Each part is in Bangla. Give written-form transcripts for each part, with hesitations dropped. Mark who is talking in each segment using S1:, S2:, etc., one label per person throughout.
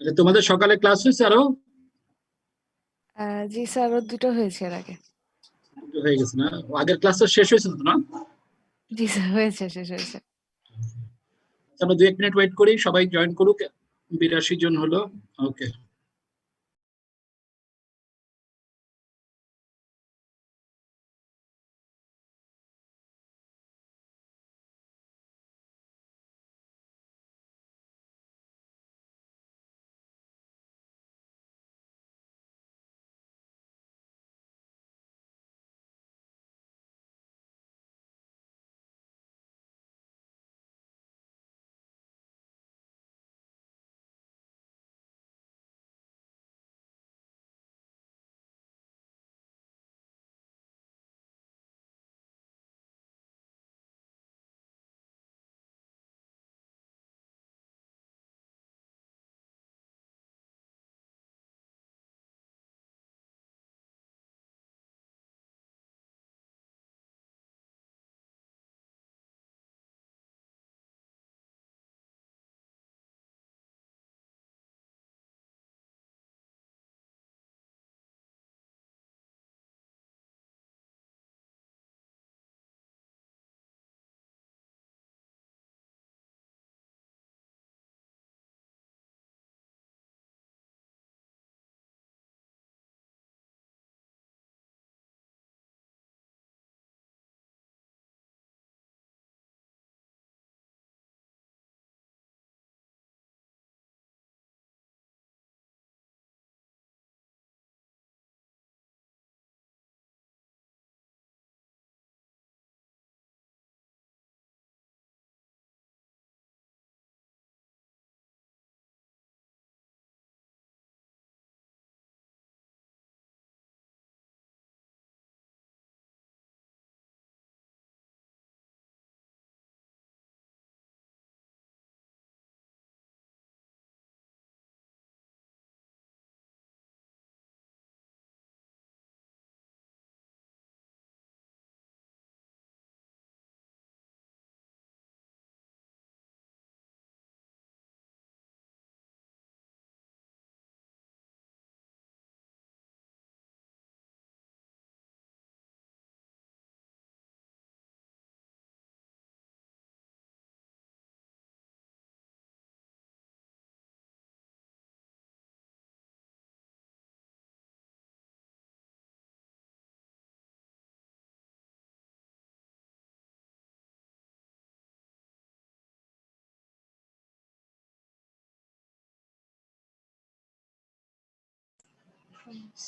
S1: আচ্ছা, তোমাদের সকালে ক্লাস হয়েছে আরো?
S2: জি স্যার, ওর দুটো হয়েছে এর আগে।
S1: দুটো হয়ে গেছে না? আগের ক্লাসটা শেষ হয়েছে তো না?
S2: জি স্যার, হয়েছে, শেষ হয়েছে।
S1: আমরা 2-1 মিনিট ওয়েট করি, সবাই জয়েন করুক। 82 জন হলো। ওকে।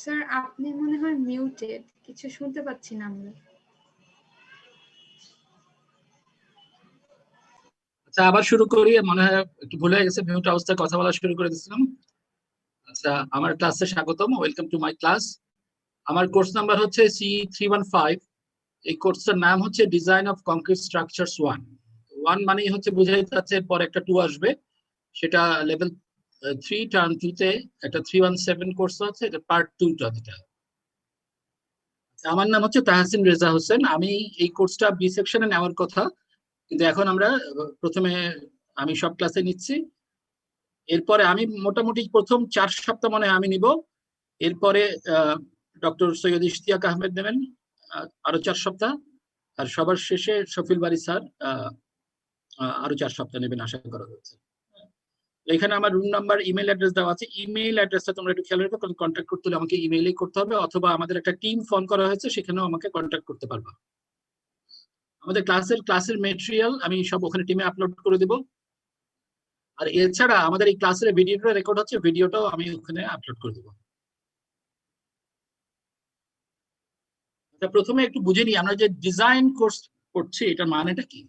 S3: স্যার, আপনি মনে হয় মিউটেড, কিছু শুনতে পাচ্ছি না আমরা।
S1: আচ্ছা, আবার শুরু করি। মনে হয় একটু ভুলে গেছে, মিউট অবস্থায় কথা বলা শুরু করে দিয়েছিলাম। আচ্ছা, আমার ক্লাসে স্বাগতম। Welcome to my class. আমার কোর্স নাম্বার হচ্ছে C315। এই কোর্সটার নাম হচ্ছে ডিজাইন অফ কংক্রিট স্ট্রাকচারস 1। 1 মানেই হচ্ছে বোঝাই যাচ্ছে পরে একটা 2 আসবে, সেটা লেভেল 3 টার্ম 2 তে একটা 317 কোর্স আছে, এটা পার্ট 2 টা যেটা। আমার নাম হচ্ছে তাহসিন রেজা হোসেন। আমি এই কোর্সটা বি সেকশনে নেওয়ার কথা, কিন্তু এখন আমরা প্রথমে আমি সব ক্লাসে নিচ্ছি। এরপরে আমি মোটামুটি প্রথম 4 সপ্তাহ মনে হয় আমি নিব। এরপরে ডক্টর সৈয়দ ইশতিয়াক আহমেদ নেবেন আরো 4 সপ্তাহ। আর সবার শেষে শফিল বারী স্যার আরো 4 সপ্তাহ নেবেন আশা করা হচ্ছে। এখানে আমার রুম নাম্বার, ইমেল অ্যাড্রেস দেওয়া আছে। ইমেল অ্যাড্রেসটা তোমরা একটু খেয়াল রাখো, কারণ কন্ট্যাক্ট করতে হলে আমাকে ইমেইলেই করতে হবে, অথবা আমাদের একটা টিম ফর্ম করা হয়েছে, সেখানেও আমাকে কন্ট্যাক্ট করতে পারবা। আমাদের ক্লাসের মেটেরিয়াল আমি সব ওখানে টিমে আপলোড করে দেব। আর এছাড়া আমাদের এই ক্লাসের ভিডিওটা রেকর্ড হচ্ছে, ভিডিওটাও আমি ওখানে আপলোড করে দেবো। প্রথমে একটু বুঝে নিই, আমরা যে ডিজাইন কোর্স করছি এটার মানেটা কি।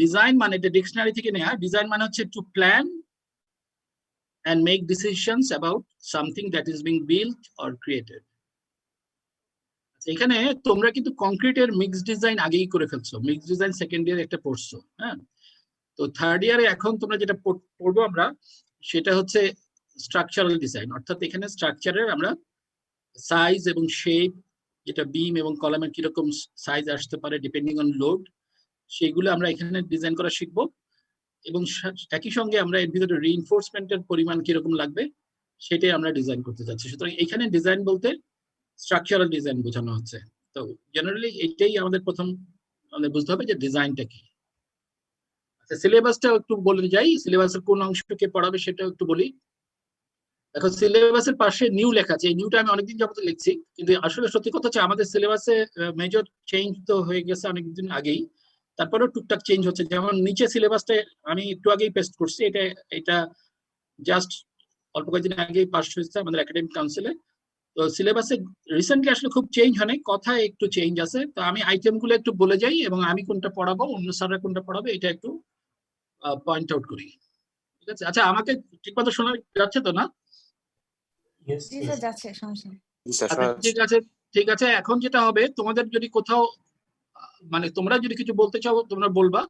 S1: ডিজাইন মানে, এটা ডিকশনারি থেকে নেওয়া। ডিজাইন মানে হচ্ছে to plan and make decisions about something that is being built or created. এখানে তোমরা কিন্তু কংক্রিটের মিক্স ডিজাইন আগেই করে ফেলছো, মিক্স ডিজাইন সেকেন্ড ইয়ারে একটা পড়ছো। হ্যাঁ, তো থার্ড ইয়ারে এখন তোমরা যেটা পড়বো আমরা, সেটা হচ্ছে স্ট্রাকচারাল ডিজাইন। অর্থাৎ এখানে স্ট্রাকচারের আমরা সাইজ এবং শেপ, যেটা বিম এবং কলামের কিরকম সাইজ আসতে পারে ডিপেন্ডিং অন লোড, সেগুলো আমরা এখানে ডিজাইন করা শিখবো। এবং একই সঙ্গে আমরা এর ভিতরে রিইনফোর্সমেন্টের পরিমাণ কিরকম লাগবে সেটাই আমরা ডিজাইন করতে যাচ্ছি। সুতরাং এখানে ডিজাইন বলতে স্ট্রাকচারাল ডিজাইন বোঝানো হচ্ছে। তো জেনারেলি এটাই আমাদের প্রথম আমাদের বুঝতে হবে যে ডিজাইনটা কি। আচ্ছা, সিলেবাসটা একটু বলে যাই, সিলেবাসের কোন অংশকে পড়াবে সেটা একটু বলি। এখন সিলেবাসের পাশে নিউ লেখা আছে, এই নিউটা আমি অনেকদিন যাবত লিখছি, কিন্তু আসলে সত্যি কথা হচ্ছে আমাদের সিলেবাসে মেজর চেঞ্জ তো হয়ে গেছে অনেকদিন আগেই, তারপরেও টুকটাক চেঞ্জ হচ্ছে। যেমন নিচে সিলেবাসটা আমি একটু আগেই পেস্ট করছি, এটা জাস্ট অল্প কয়েকদিন আগেই পাস হয়েছে আমাদের একাডেমিক কাউন্সিলে। তো সিলেবাসে রিসেন্টলি আসলে খুব চেঞ্জ হয় নাই, কথায় একটু চেঞ্জ আছে। তো আমি আইটেমগুলো একটু বলে যাই এবং আমি কোনটা পড়াবো, অন্য স্যাররা কোনটা পড়াবে এটা একটু পয়েন্ট আউট করি, ঠিক আছে? আচ্ছা, আমাকে ঠিকমতো শোনা যাচ্ছে তো না?
S2: জি স্যার, যাচ্ছে, সমস্যা নেই।
S1: আচ্ছা, ঠিক আছে, ঠিক আছে। এখন যেটা হবে, তোমাদের যদি কোথাও মানে তোমরা যদি কিছু বলতে চাও তোমরা বলবা,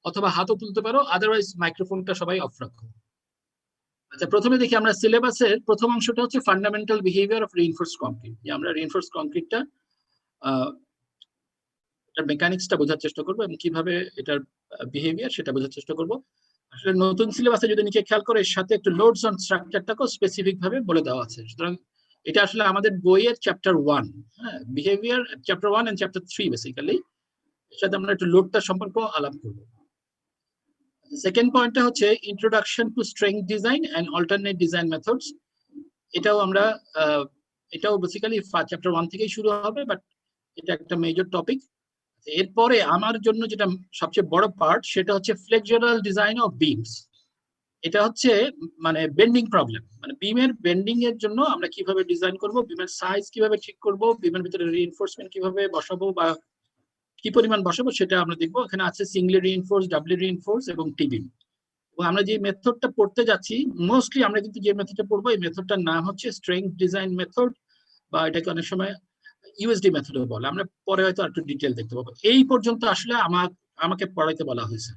S1: অথবা হাতও তুলতে পারো, আদারওয়াইজ মাইক্রোফোনটা সবাই অফ রাখো। আচ্ছা, প্রথমে দেখি আমরা সিলেবাসের প্রথম অংশটা হচ্ছে fundamental behaviour of reinforced concrete. যে আমরা রিইনফোর্সড কংক্রিটটা এটার মেকানিক্সটা বোঝার চেষ্টা করবো এবং কিভাবে এটার বিহেভিয়ার সেটা বোঝার চেষ্টা করবো। আসলে নতুন সিলেবাসে যদি নিচে খেয়াল করে, এর সাথে একটু লোডস অন স্ট্রাকচারটাকেও স্পেসিফিক ভাবে বলে দেওয়া আছে। সুতরাং এটা আসলে আমাদের বইয়ের চ্যাপ্টার 1, হ্যাঁ, behaviour chapter 1 and chapter 3 basically. এর সাথে আমরা একটু লোডটা সম্পর্ক আলাপ করবো। সেকেন্ড পয়েন্টটা হচ্ছে introduction to strength design and alternate design methods. এটাও বেসিক্যালি চ্যাপ্টার 1 থেকেই শুরু হবে, বাট এটা একটা মেজর টপিক। এরপরে আমার জন্য যেটা সবচেয়ে বড় পার্ট সেটা হচ্ছে ফ্লেক্সুরাল ডিজাইন অফ বিমস। এটা হচ্ছে মানে বেন্ডিং প্রবলেম, মানে বিমের বেন্ডিং এর জন্য আমরা কিভাবে ডিজাইন করব, বিমের সাইজ কিভাবে ঠিক করব, বিমের ভিতরে রিইনফোর্সমেন্ট কিভাবে বসাবো বা কি পরিমাণ বসাবো সেটা আমরা দেখবো। এখানে আছে সিঙ্গলি রিইনফোর্স, ডাবলি রিইনফোর্স এবং টি বিম। এবং আমরা যে মেথডটা পড়তে যাচ্ছি, মোস্টলি আমরা কিন্তু যে মেথডটা পড়বো এই মেথডটার নাম হচ্ছে স্ট্রেংথ ডিজাইন মেথড, বা এটাকে অনেক সময় ইউএসডি মেথডও বলে। আমরা পরে হয়তো একটু ডিটেল দেখতে পাবো। এই পর্যন্ত আসলে আমাকে পড়াইতে বলা হয়েছে,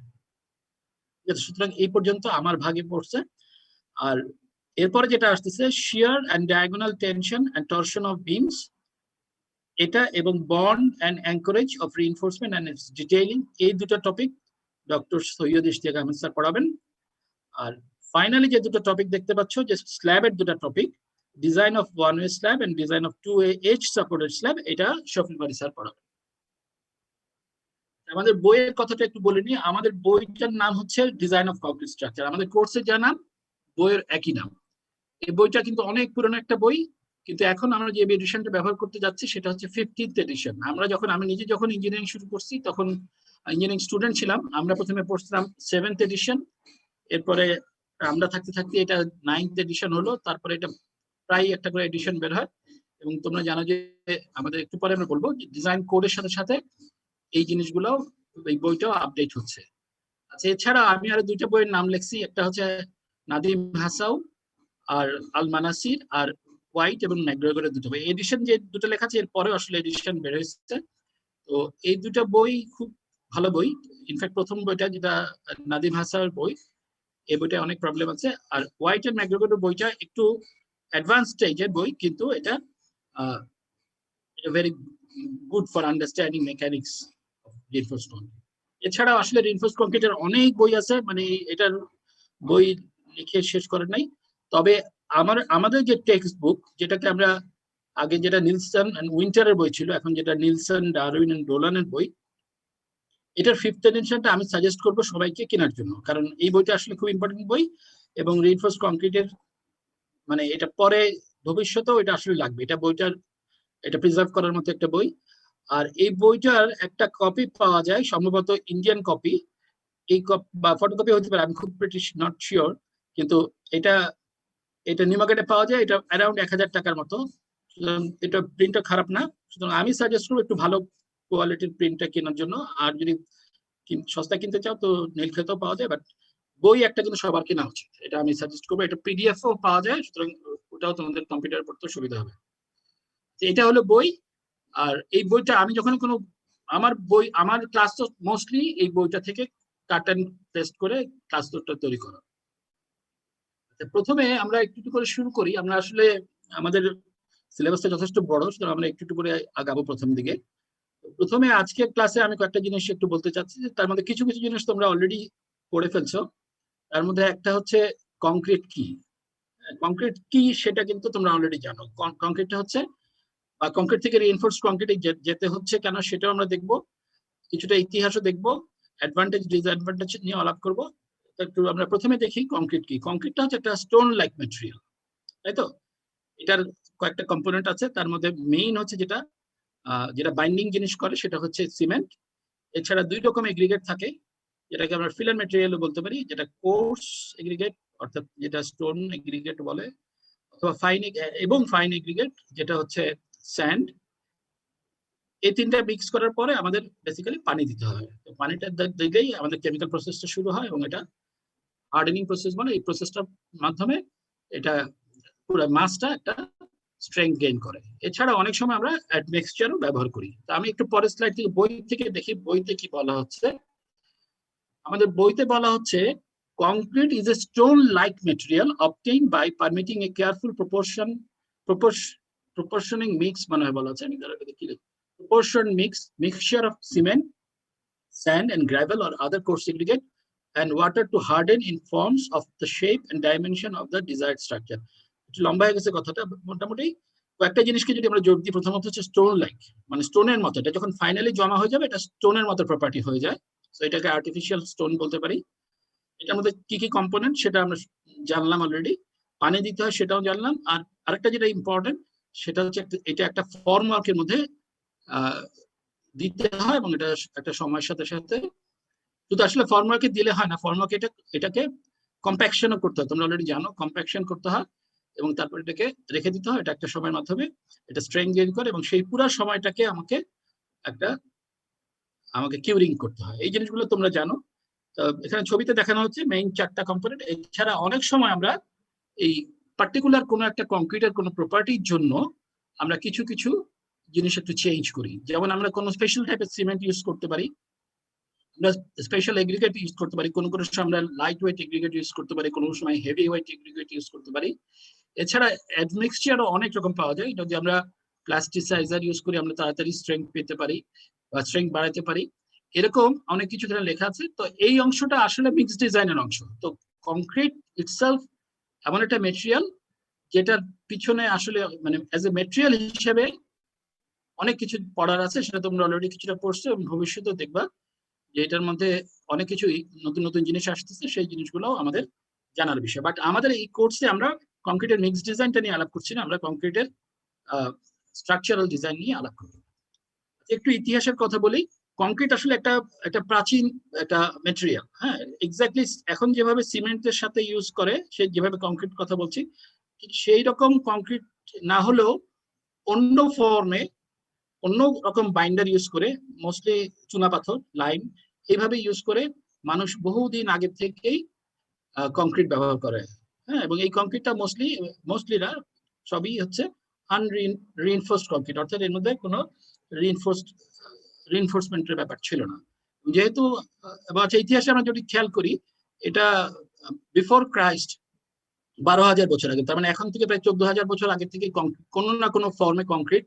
S1: সুতরাং এই পর্যন্ত আমার ভাগে পড়ছে। আর এরপরে যেটা আসতেছে shear and diagonal tension and torsion of beams, এটা এবং bond and anchorage of reinforcement and its detailing, এই দুটো topic doctor Syed Ishtiaque Ahmed sir পড়াবেন। আর ফাইনালি যে দুটো টপিক দেখতে পাচ্ছ, যে স্ল্যাবের দুটো topic, design of one way slab and design of two way edge supported slab, এটা শফিক বারী স্যার পড়াবেন। আমাদের বইয়ের কথাটা একটু বলে নিই। আমাদের বইটার নাম হচ্ছে ডিজাইন অফ কংক্রিট স্ট্রাকচার। আমাদের কোর্সের যা নাম, বইয়ের একই নাম। এই বইটা কিন্তু অনেক পুরনো একটা বই, কিন্তু এখন আমরা যে এডিশনটা ব্যবহার করতে যাচ্ছি সেটা হচ্ছে 15th এডিশন। আমি নিজে যখন ইঞ্জিনিয়ারিং শুরু করছি তখন ইঞ্জিনিয়ারিং স্টুডেন্ট ছিলাম, আমরা প্রথমে পড়ছিলাম 7th এডিশন, এরপরে আমরা থাকতে থাকতে এটা 9th এডিশন হলো, তারপরে এটা প্রায় একটা করে এডিশন বের হয়। এবং তোমরা জানো যে আমাদের একটু পরে আমরা বলবো ডিজাইন কোডের সাথে সাথে এই জিনিসগুলো, এই বইটাও আপডেট হচ্ছে। আচ্ছা, এছাড়া আমি আরো দুইটা বইয়ের নাম লিখছি, একটা হচ্ছে নাদিম হাসাও আর আল মানাসির, আর হোয়াইট এবং ম্যাকগ্রেগরের দুটো বই। এডিশন যে দুটো লেখা আছে, এরপরে আসলে এডিশন বের হয়েছে। তো এই দুটো বই খুব ভালো বই। ইনফ্যাক্ট প্রথম বইটা যেটা নাদিম হাসাওয়ের বই, এই বইটা অনেক প্রবলেম আছে। আর হোয়াইট এন্ড ম্যাকগ্রেগরের বইটা একটু অ্যাডভান্স স্টেজের বই, কিন্তু এটা very good for understanding mechanics of reinforced concrete. এছাড়াও আসলে রিইনফোর্সড কংক্রিটের অনেক বই আছে, মানে এটার বই লিখে শেষ করেন নাই। তবে আমাদের যে টেক্সট বুক, যেটাকে আমরা আগে যেটা নিলসন এন্ড উইন্টারের বই ছিল, এখন যেটা নিলসন, ডারউইন এন্ড ডোলানের বই, এটার 5th এডিশনটা আমি সাজেস্ট করবো সবাইকে কেনার জন্য, কারণ এই বইটা আসলে খুব ইম্পর্টেন্ট বই এবং রিইনফোর্সড কংক্রিটের মানে এটা পরে ভবিষ্যতেও এটা আসলে লাগবে। এটা প্রিজার্ভ করার মতো একটা বই। আর এই বইটার একটা কপি পাওয়া যায়, সম্ভবত ইন্ডিয়ান কপি, এই বা ফটোকপি হতে পারে, আমি খুব নট শিওর, কিন্তু এটা নিউ মার্কেটে পাওয়া যায়। এটা অ্যারাউন্ড 1000 টাকার মতো। এটা প্রিন্টটা খারাপ না, সুতরাং আমি সাজেস্ট করবো একটু ভালো কোয়ালিটির প্রিন্টটা কেনার জন্য। আর যদি সস্তা কিনতে চাও তো নীলক্ষেতেও পাওয়া যায়, বাট বই একটা কিন্তু সবার কেনা উচিত, এটা আমি সাজেস্ট করবো। এটা পিডিএফও পাওয়া যায়, সুতরাং ওটাও তোমাদের কম্পিউটার পড়তে সুবিধা হবে। এটা হলো বই। আর এই বইটা আমি যখন আমার ক্লাস তো মোস্টলি এই বইটা থেকে কাট এন্ড পেস্ট করে ক্লাস নোটটা তৈরি করা। প্রথমে আমরা একটু করে শুরু করি। আমরা আসলে আমাদের সিলেবাসটা যথেষ্ট বড়, সুতরাং আমরা একটু করে আগাবো প্রথম দিকে। প্রথমে আজকের ক্লাসে আমি কয়েকটা জিনিস একটু বলতে চাচ্ছি, যে তার মধ্যে কিছু কিছু জিনিস তোমরা অলরেডি পড়ে ফেলছো। তার মধ্যে একটা হচ্ছে কংক্রিট কি। কংক্রিট কি সেটা কিন্তু তোমরা অলরেডি জানো। কংক্রিটটা হচ্ছে কংক্রিট থেকে রিইনফোর্সড কংক্রিটে যেতে হচ্ছে কেন সেটাও আমরা দেখবো, কিছুটা ইতিহাসও দেখবো, অ্যাডভান্টেজ ডিসঅ্যাডভান্টেজ নিয়ে আলাপ করবো। একটু আমরা প্রথমে দেখি কংক্রিট কি। কংক্রিটটা হচ্ছে একটা স্টোন লাইক ম্যাটেরিয়াল, তাই তো? এটার কয়েকটা কম্পোনেন্ট আছে, তার মধ্যে মেইন হচ্ছে যেটা যেটা বাইন্ডিং জিনিস করে সেটা হচ্ছে সিমেন্ট। এছাড়া দুই রকম এগ্রিগেট থাকে, যেটাকে আমরা ফিলার ম্যাটেরিয়ালও বলতে পারি, যেটা কোর্স এগ্রিগেট অর্থাৎ যেটা স্টোন এগ্রিগেট বলে, অথবা ফাইন এগ্রিগেট যেটা হচ্ছে স্যান্ড। এই তিনটা মিক্স করার পরে আমাদের বেসিক্যালি পানি দিতে হয়। তো পানিটা দিলেই আমাদের কেমিক্যাল প্রসেসটা শুরু হয় এবং এটা হার্ডেনিং প্রসেস বলে। এই প্রসেসটার মাধ্যমে এটা পুরো মাছটা একটা স্ট্রেংথ গেইন করে। এছাড়া অনেক সময় আমরা অ্যাডমিক্সচারও ব্যবহার করি। তো আমি একটু পরের স্লাইড থেকে বই থেকে দেখি বইতে কি বলা হচ্ছে। আমাদের বইতে বলা হচ্ছে concrete is a stone like material obtained by permitting a careful proportioning mix মানে হয় বলা আছে। আমি দেখি proportion mixture of cement, sand and gravel or other coarse aggregate and water to harden in forms of the shape and dimension of the desired structure. একটু লম্বা হয়ে গেছে কথাটা। মোটামুটি কয়েকটা জিনিসকে যদি আমরা যোগ দিই, প্রথমত হচ্ছে স্টোন লাইক, মানে স্টোনের মতো। এটা যখন ফাইনালি জমা হয়ে যাবে এটা স্টোনের মতো প্রপার্টি হয়ে যায়, তো এটাকে আর্টিফিশিয়াল স্টোন বলতে পারি। এটার মধ্যে কি কি কম্পোনেন্ট সেটা আমরা জানলাম অলরেডি। পানি দিতে হয় সেটাও জানলাম। আর আরেকটা যেটা ইম্পর্টেন্ট সেটা হচ্ছে এটা একটা ফর্মওয়ার্কের মধ্যে দিতে হয় এবং এটা একটা সময়ের সাথে সাথে শুধু আসলে ফর্মওয়ার্কে দিলে হয় না, ফর্মওয়ার্কে এটাকে কম্প্যাকশনও করতে হয়। তোমরা অলরেডি জানো কম্প্যাকশন করতে হয় এবং তারপর এটাকে রেখে দিতে হয়। এটা একটা সময়ের মাধ্যমে এটা স্ট্রেংথ গেইন করে এবং সেই পুরো সময়টাকে আমাকে কিউরিং করতে হয়। এই জিনিসগুলো তোমরা জানো। এখানে ছবিতে দেখানো হচ্ছে মেইন 4টা কম্পোনেন্ট। এছাড়া অনেক সময় আমরা এই পার্টিকুলার কোনো একটা কংক্রিটের কোনো প্রপার্টির জন্য আমরা কিছু কিছু জিনিস একটু চেঞ্জ করি। যেমন আমরা কোনো স্পেশাল টাইপের সিমেন্ট ইউজ করতে পারি, আমরা স্পেশাল এগ্রিগেট ইউজ করতে পারি, কোনো সময় আমরা লাইট ওয়েট এগ্রিগেট ইউজ করতে পারি, কোনো সময় হেভি ওয়েট এগ্রিগেট ইউজ করতে পারি। এছাড়া অ্যাডমিক্সচারও অনেক রকম পাওয়া যায়। যদি আমরা প্লাস্টিসাইজার ইউজ করি আমরা তাড়াতাড়ি স্ট্রেংথ পেতে পারি বা স্ট্রেংথ বাড়াতে পারি। এরকম অনেক কিছু এখানে লেখা আছে। তো এই অংশটা আসলে মিক্সড ডিজাইনের অংশ। তো কংক্রিট ইটসেলফ এমন একটা মেটেরিয়াল যেটার পিছনে আসলে মানে অ্যাজ এ মেটেরিয়াল হিসেবে অনেক কিছু পড়ার আছে, সেটা তোমরা অলরেডি কিছুটা পড়ছো এবং ভবিষ্যতে দেখবা যে এটার মধ্যে অনেক কিছুই নতুন নতুন জিনিস আসতেছে, সেই জিনিসগুলো আমাদের জানার বিষয়। বাট আমাদের এই কোর্সে আমরা কংক্রিটের মিক্সড ডিজাইনটা নিয়ে আলাপ করছি না, আমরা কংক্রিটের স্ট্রাকচারাল ডিজাইন নিয়ে আলাপ করব। একটু ইতিহাসের কথা বলি। কংক্রিট আসলে একটা প্রাচীন একটা মেটেরিয়াল। হ্যাঁ, এক্স্যাক্টলি এখন যেভাবে সিমেন্টের সাথে ইউজ করে সেই যেভাবে কংক্রিট কথা বলছি ঠিক সেই রকম কংক্রিট না হলেও অন্য ফর্মে অন্য রকম বাইন্ডার ইউজ করে, মোস্টলি চুনাপাথর লাইম এইভাবে ইউজ করে মানুষ বহুদিন আগে থেকেই কংক্রিট ব্যবহার করে। হ্যাঁ, এবং এই কংক্রিটটা মোস্টলিরা সবই হচ্ছে আনরিইনফোর্সড কংক্রিট, অর্থাৎ এর মধ্যে কোনো রিইনফোর্সমেন্টের ব্যাপার ছিল না। যেহেতু আচ্ছা ইতিহাসে আমরা যদি খেয়াল করি এটা বিফোর ক্রাইস্ট 12,000 বছর আগে, তার মানে এখন থেকে প্রায় 14,000 বছর আগে থেকে কোনো না কোনো ফর্মে কংক্রিট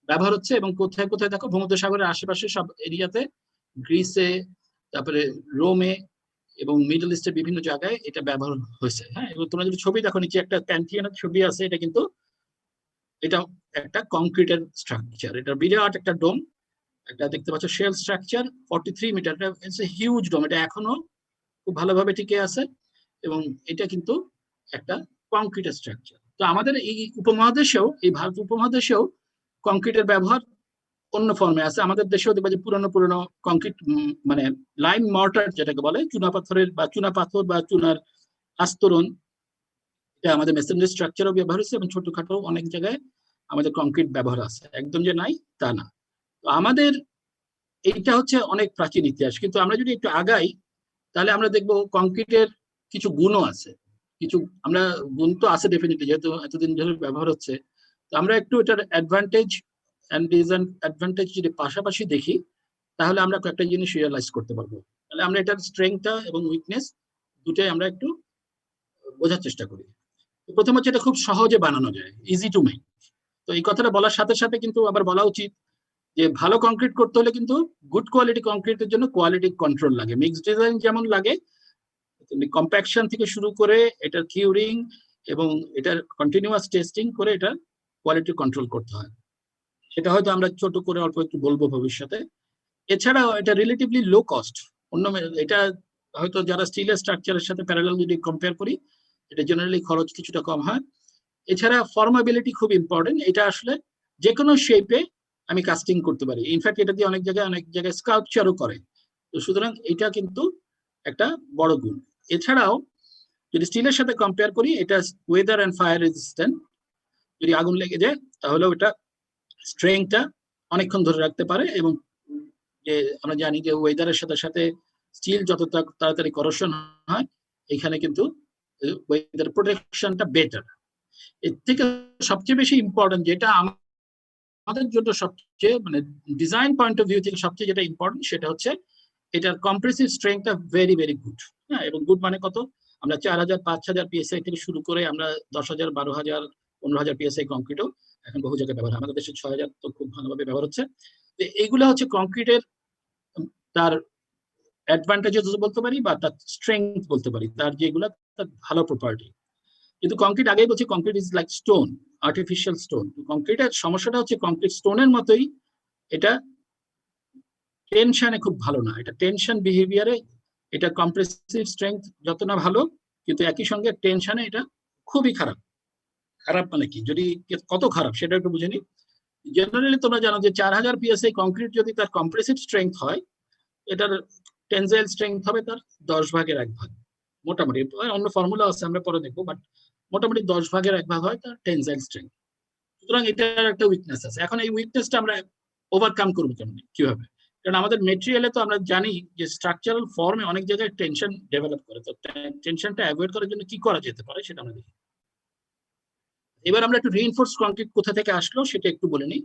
S1: ব্যবহার হচ্ছে। এবং কোথায় কোথায় দেখো ভূমধ্যসাগরের আশেপাশে সব এরিয়াতে, গ্রিসে, তারপরে রোমে এবং মিডল ইস্টের বিভিন্ন জায়গায় এটা ব্যবহার হয়েছে। হ্যাঁ, এবং তোমরা যদি ছবি দেখো নিচে একটা প্যান্থিয়নের ছবি আছে, এটা কিন্তু এটা একটা কংক্রিটের স্ট্রাকচার। এটা বিরাট একটা ডোম, একটা দেখতে পাচ্ছ shell structure 43 metre, it's a huge dome. এটা এখনো খুব ভালোভাবে টিকে আছে এবং এটা কিন্তু একটা কংক্রিটের স্ট্রাকচার। তো আমাদের এই উপমহাদেশেও, এই ভারত উপমহাদেশেও কংক্রিটের ব্যবহার অন্য ফর্মে আছে। আমাদের দেশেও দেখবা যে পুরনো পুরনো কংক্রিট মানে লাইম মর্টার যেটাকে বলে, চুনাপাথরের বা চুনাপাথর বা চুনার আস্তরণ, এটা আমাদের মেসেনারি স্ট্রাকচারও ব্যবহার হচ্ছে এবং ছোটখাটো অনেক জায়গায় আমাদের কংক্রিট ব্যবহার আছে, একদম যে নাই তা না। তো আমাদের এইটা হচ্ছে অনেক প্রাচীন ইতিহাস। কিন্তু আমরা যদি একটু আগাই তাহলে আমরা দেখবো কংক্রিটের কিছু গুণও আছে। কিছু আমরা গুণ তো আছে ডেফিনেটলি, যেহেতু এতদিন ধরে ব্যবহার হচ্ছে। তো আমরা একটু এটার অ্যাডভান্টেজ এন্ড ডিসঅ্যাডভান্টেজ যদি পাশাপাশি দেখি তাহলে আমরা কয়েকটা জিনিস রিয়েলাইজ করতে পারবো। তাহলে আমরা এটার স্ট্রেংথটা এবং উইকনেস দুটাই আমরা একটু বোঝার চেষ্টা করি। প্রথম হচ্ছে এটা খুব সহজে বানানো যায়, ইজি টু মেক। তো এই কথাটা বলার সাথে সাথে কিন্তু আবার বলা উচিত যে ভালো কংক্রিট করতে হলে কিন্তু গুড কোয়ালিটি কংক্রিটের জন্য কোয়ালিটি কন্ট্রোল লাগে। মিক্সড ডিজাইন যেমন লাগে কম্প্যাকশন থেকে শুরু করে এটার কিউরিং এবং এটার কন্টিনিউয়াস টেস্টিং করে এটা কোয়ালিটি কন্ট্রোল করতে হয়। সেটা হয়তো আমরা ছোট করে অল্প একটু বলবো ভবিষ্যতে। এছাড়াও এটা রিলেটিভলি লো কস্ট। এটা হয়তো যারা স্টিলের স্ট্রাকচারের সাথে প্যারালাল যদি কম্পেয়ার করি, এটা জেনারেলি খরচ কিছুটা কম হয়। এছাড়া ফর্মাবিলিটি খুব ইম্পর্টেন্ট। এটা আসলে যে কোনো শেপে আমি কাস্টিং করতে পারি। ইনফ্যাক্ট এটা দিয়ে অনেক জায়গায় স্কাল্পচারও করে। তো সুতরাং এটা কিন্তু একটা বড় গুণ। এছাড়াও যদি স্টিলের সাথে কম্পেয়ার করি, এটা ওয়েদার অ্যান্ড ফায়ার রেজিস্ট্যান্ট। যদি আগুন লেগে যায় তাহলেও এটা স্ট্রেংথটা অনেকক্ষণ ধরে রাখতে পারে। এবং যে আমরা জানি যে ওয়েদারের সাথে সাথে স্টিল যত তাড়াতাড়ি করশন হয়, এখানে কিন্তু ওয়েদার প্রোটেকশনটা বেটার। এর থেকে সবচেয়ে বেশি ইম্পর্টেন্ট, যেটা আমাদের জন্য সবচেয়ে মানে ডিজাইন পয়েন্ট অফ ভিউ থেকে সবচেয়ে যেটা ইম্পর্টেন্ট, সেটা হচ্ছে এটার কম্প্রেসিভ স্ট্রেংথটা ভেরি ভেরি গুড। হ্যাঁ, এবং গুড মানে কত? আমরা 4000 5000 পিএসআই থেকে শুরু করে আমরা 10,000 12,000 15,000 পিএসআই কংক্রিটও এখন বহু জায়গায় ব্যবহার হয়। আমাদের দেশে 6000 তো খুব ভালোভাবে ব্যবহার হচ্ছে। তো এইগুলো হচ্ছে কংক্রিটের তার অ্যাডভান্টেজেস বলতে পারি বা তার স্ট্রেংথ বলতে পারি, তার যেগুলো তার ভালো প্রপার্টি। কিন্তু কংক্রিট আগেই বলছি, concrete is like stone, artificial stone. কংক্রিটের সমস্যাটা হচ্ছে কংক্রিট স্টোনের মতোই এটা টেনশনে খুব ভালো না। এটা টেনশন বিহেভিয়ারে এটা কম্প্রেসিভ স্ট্রেংথ যত না ভালো, কিন্তু একই সঙ্গে টেনশনে এটা খুবই খারাপ। খারাপ মানে কি, যদি কত খারাপ সেটা একটু বুঝে নি। জেনারেলি তোমরা জানো যে 4000 পিএসআই কংক্রিট যদি তার কম্প্রেসিভ স্ট্রেংথ হয়, এটার টেনজাইল স্ট্রেংথ হবে তার 10 ভাগের 1 ভাগ মোটামুটি। অন্য ফর্মুলা আছে, আমরা পরে দেখবো, বাট মোটামুটি 10 ভাগের 1 ভাগ হয় তার টেনজাইল স্ট্রেংথ। সুতরাং এটার একটা উইকনেস আছে। এখন এই উইকনেসটা আমরা ওভারকাম করবো কিভাবে? কারণ আমাদের মেটেরিয়ালে তো আমরা জানি যে স্ট্রাকচারাল ফর্মে অনেক জায়গায় টেনশন ডেভেলপ করে। তো টেনশনটা অ্যাভয়েড করার জন্য কি করা যেতে পারে সেটা আমরা দেখি। এবার আমরা একটু রিইনফোর্স কংক্রিট কোথা থেকে আসলো সেটা একটু বলে নিই।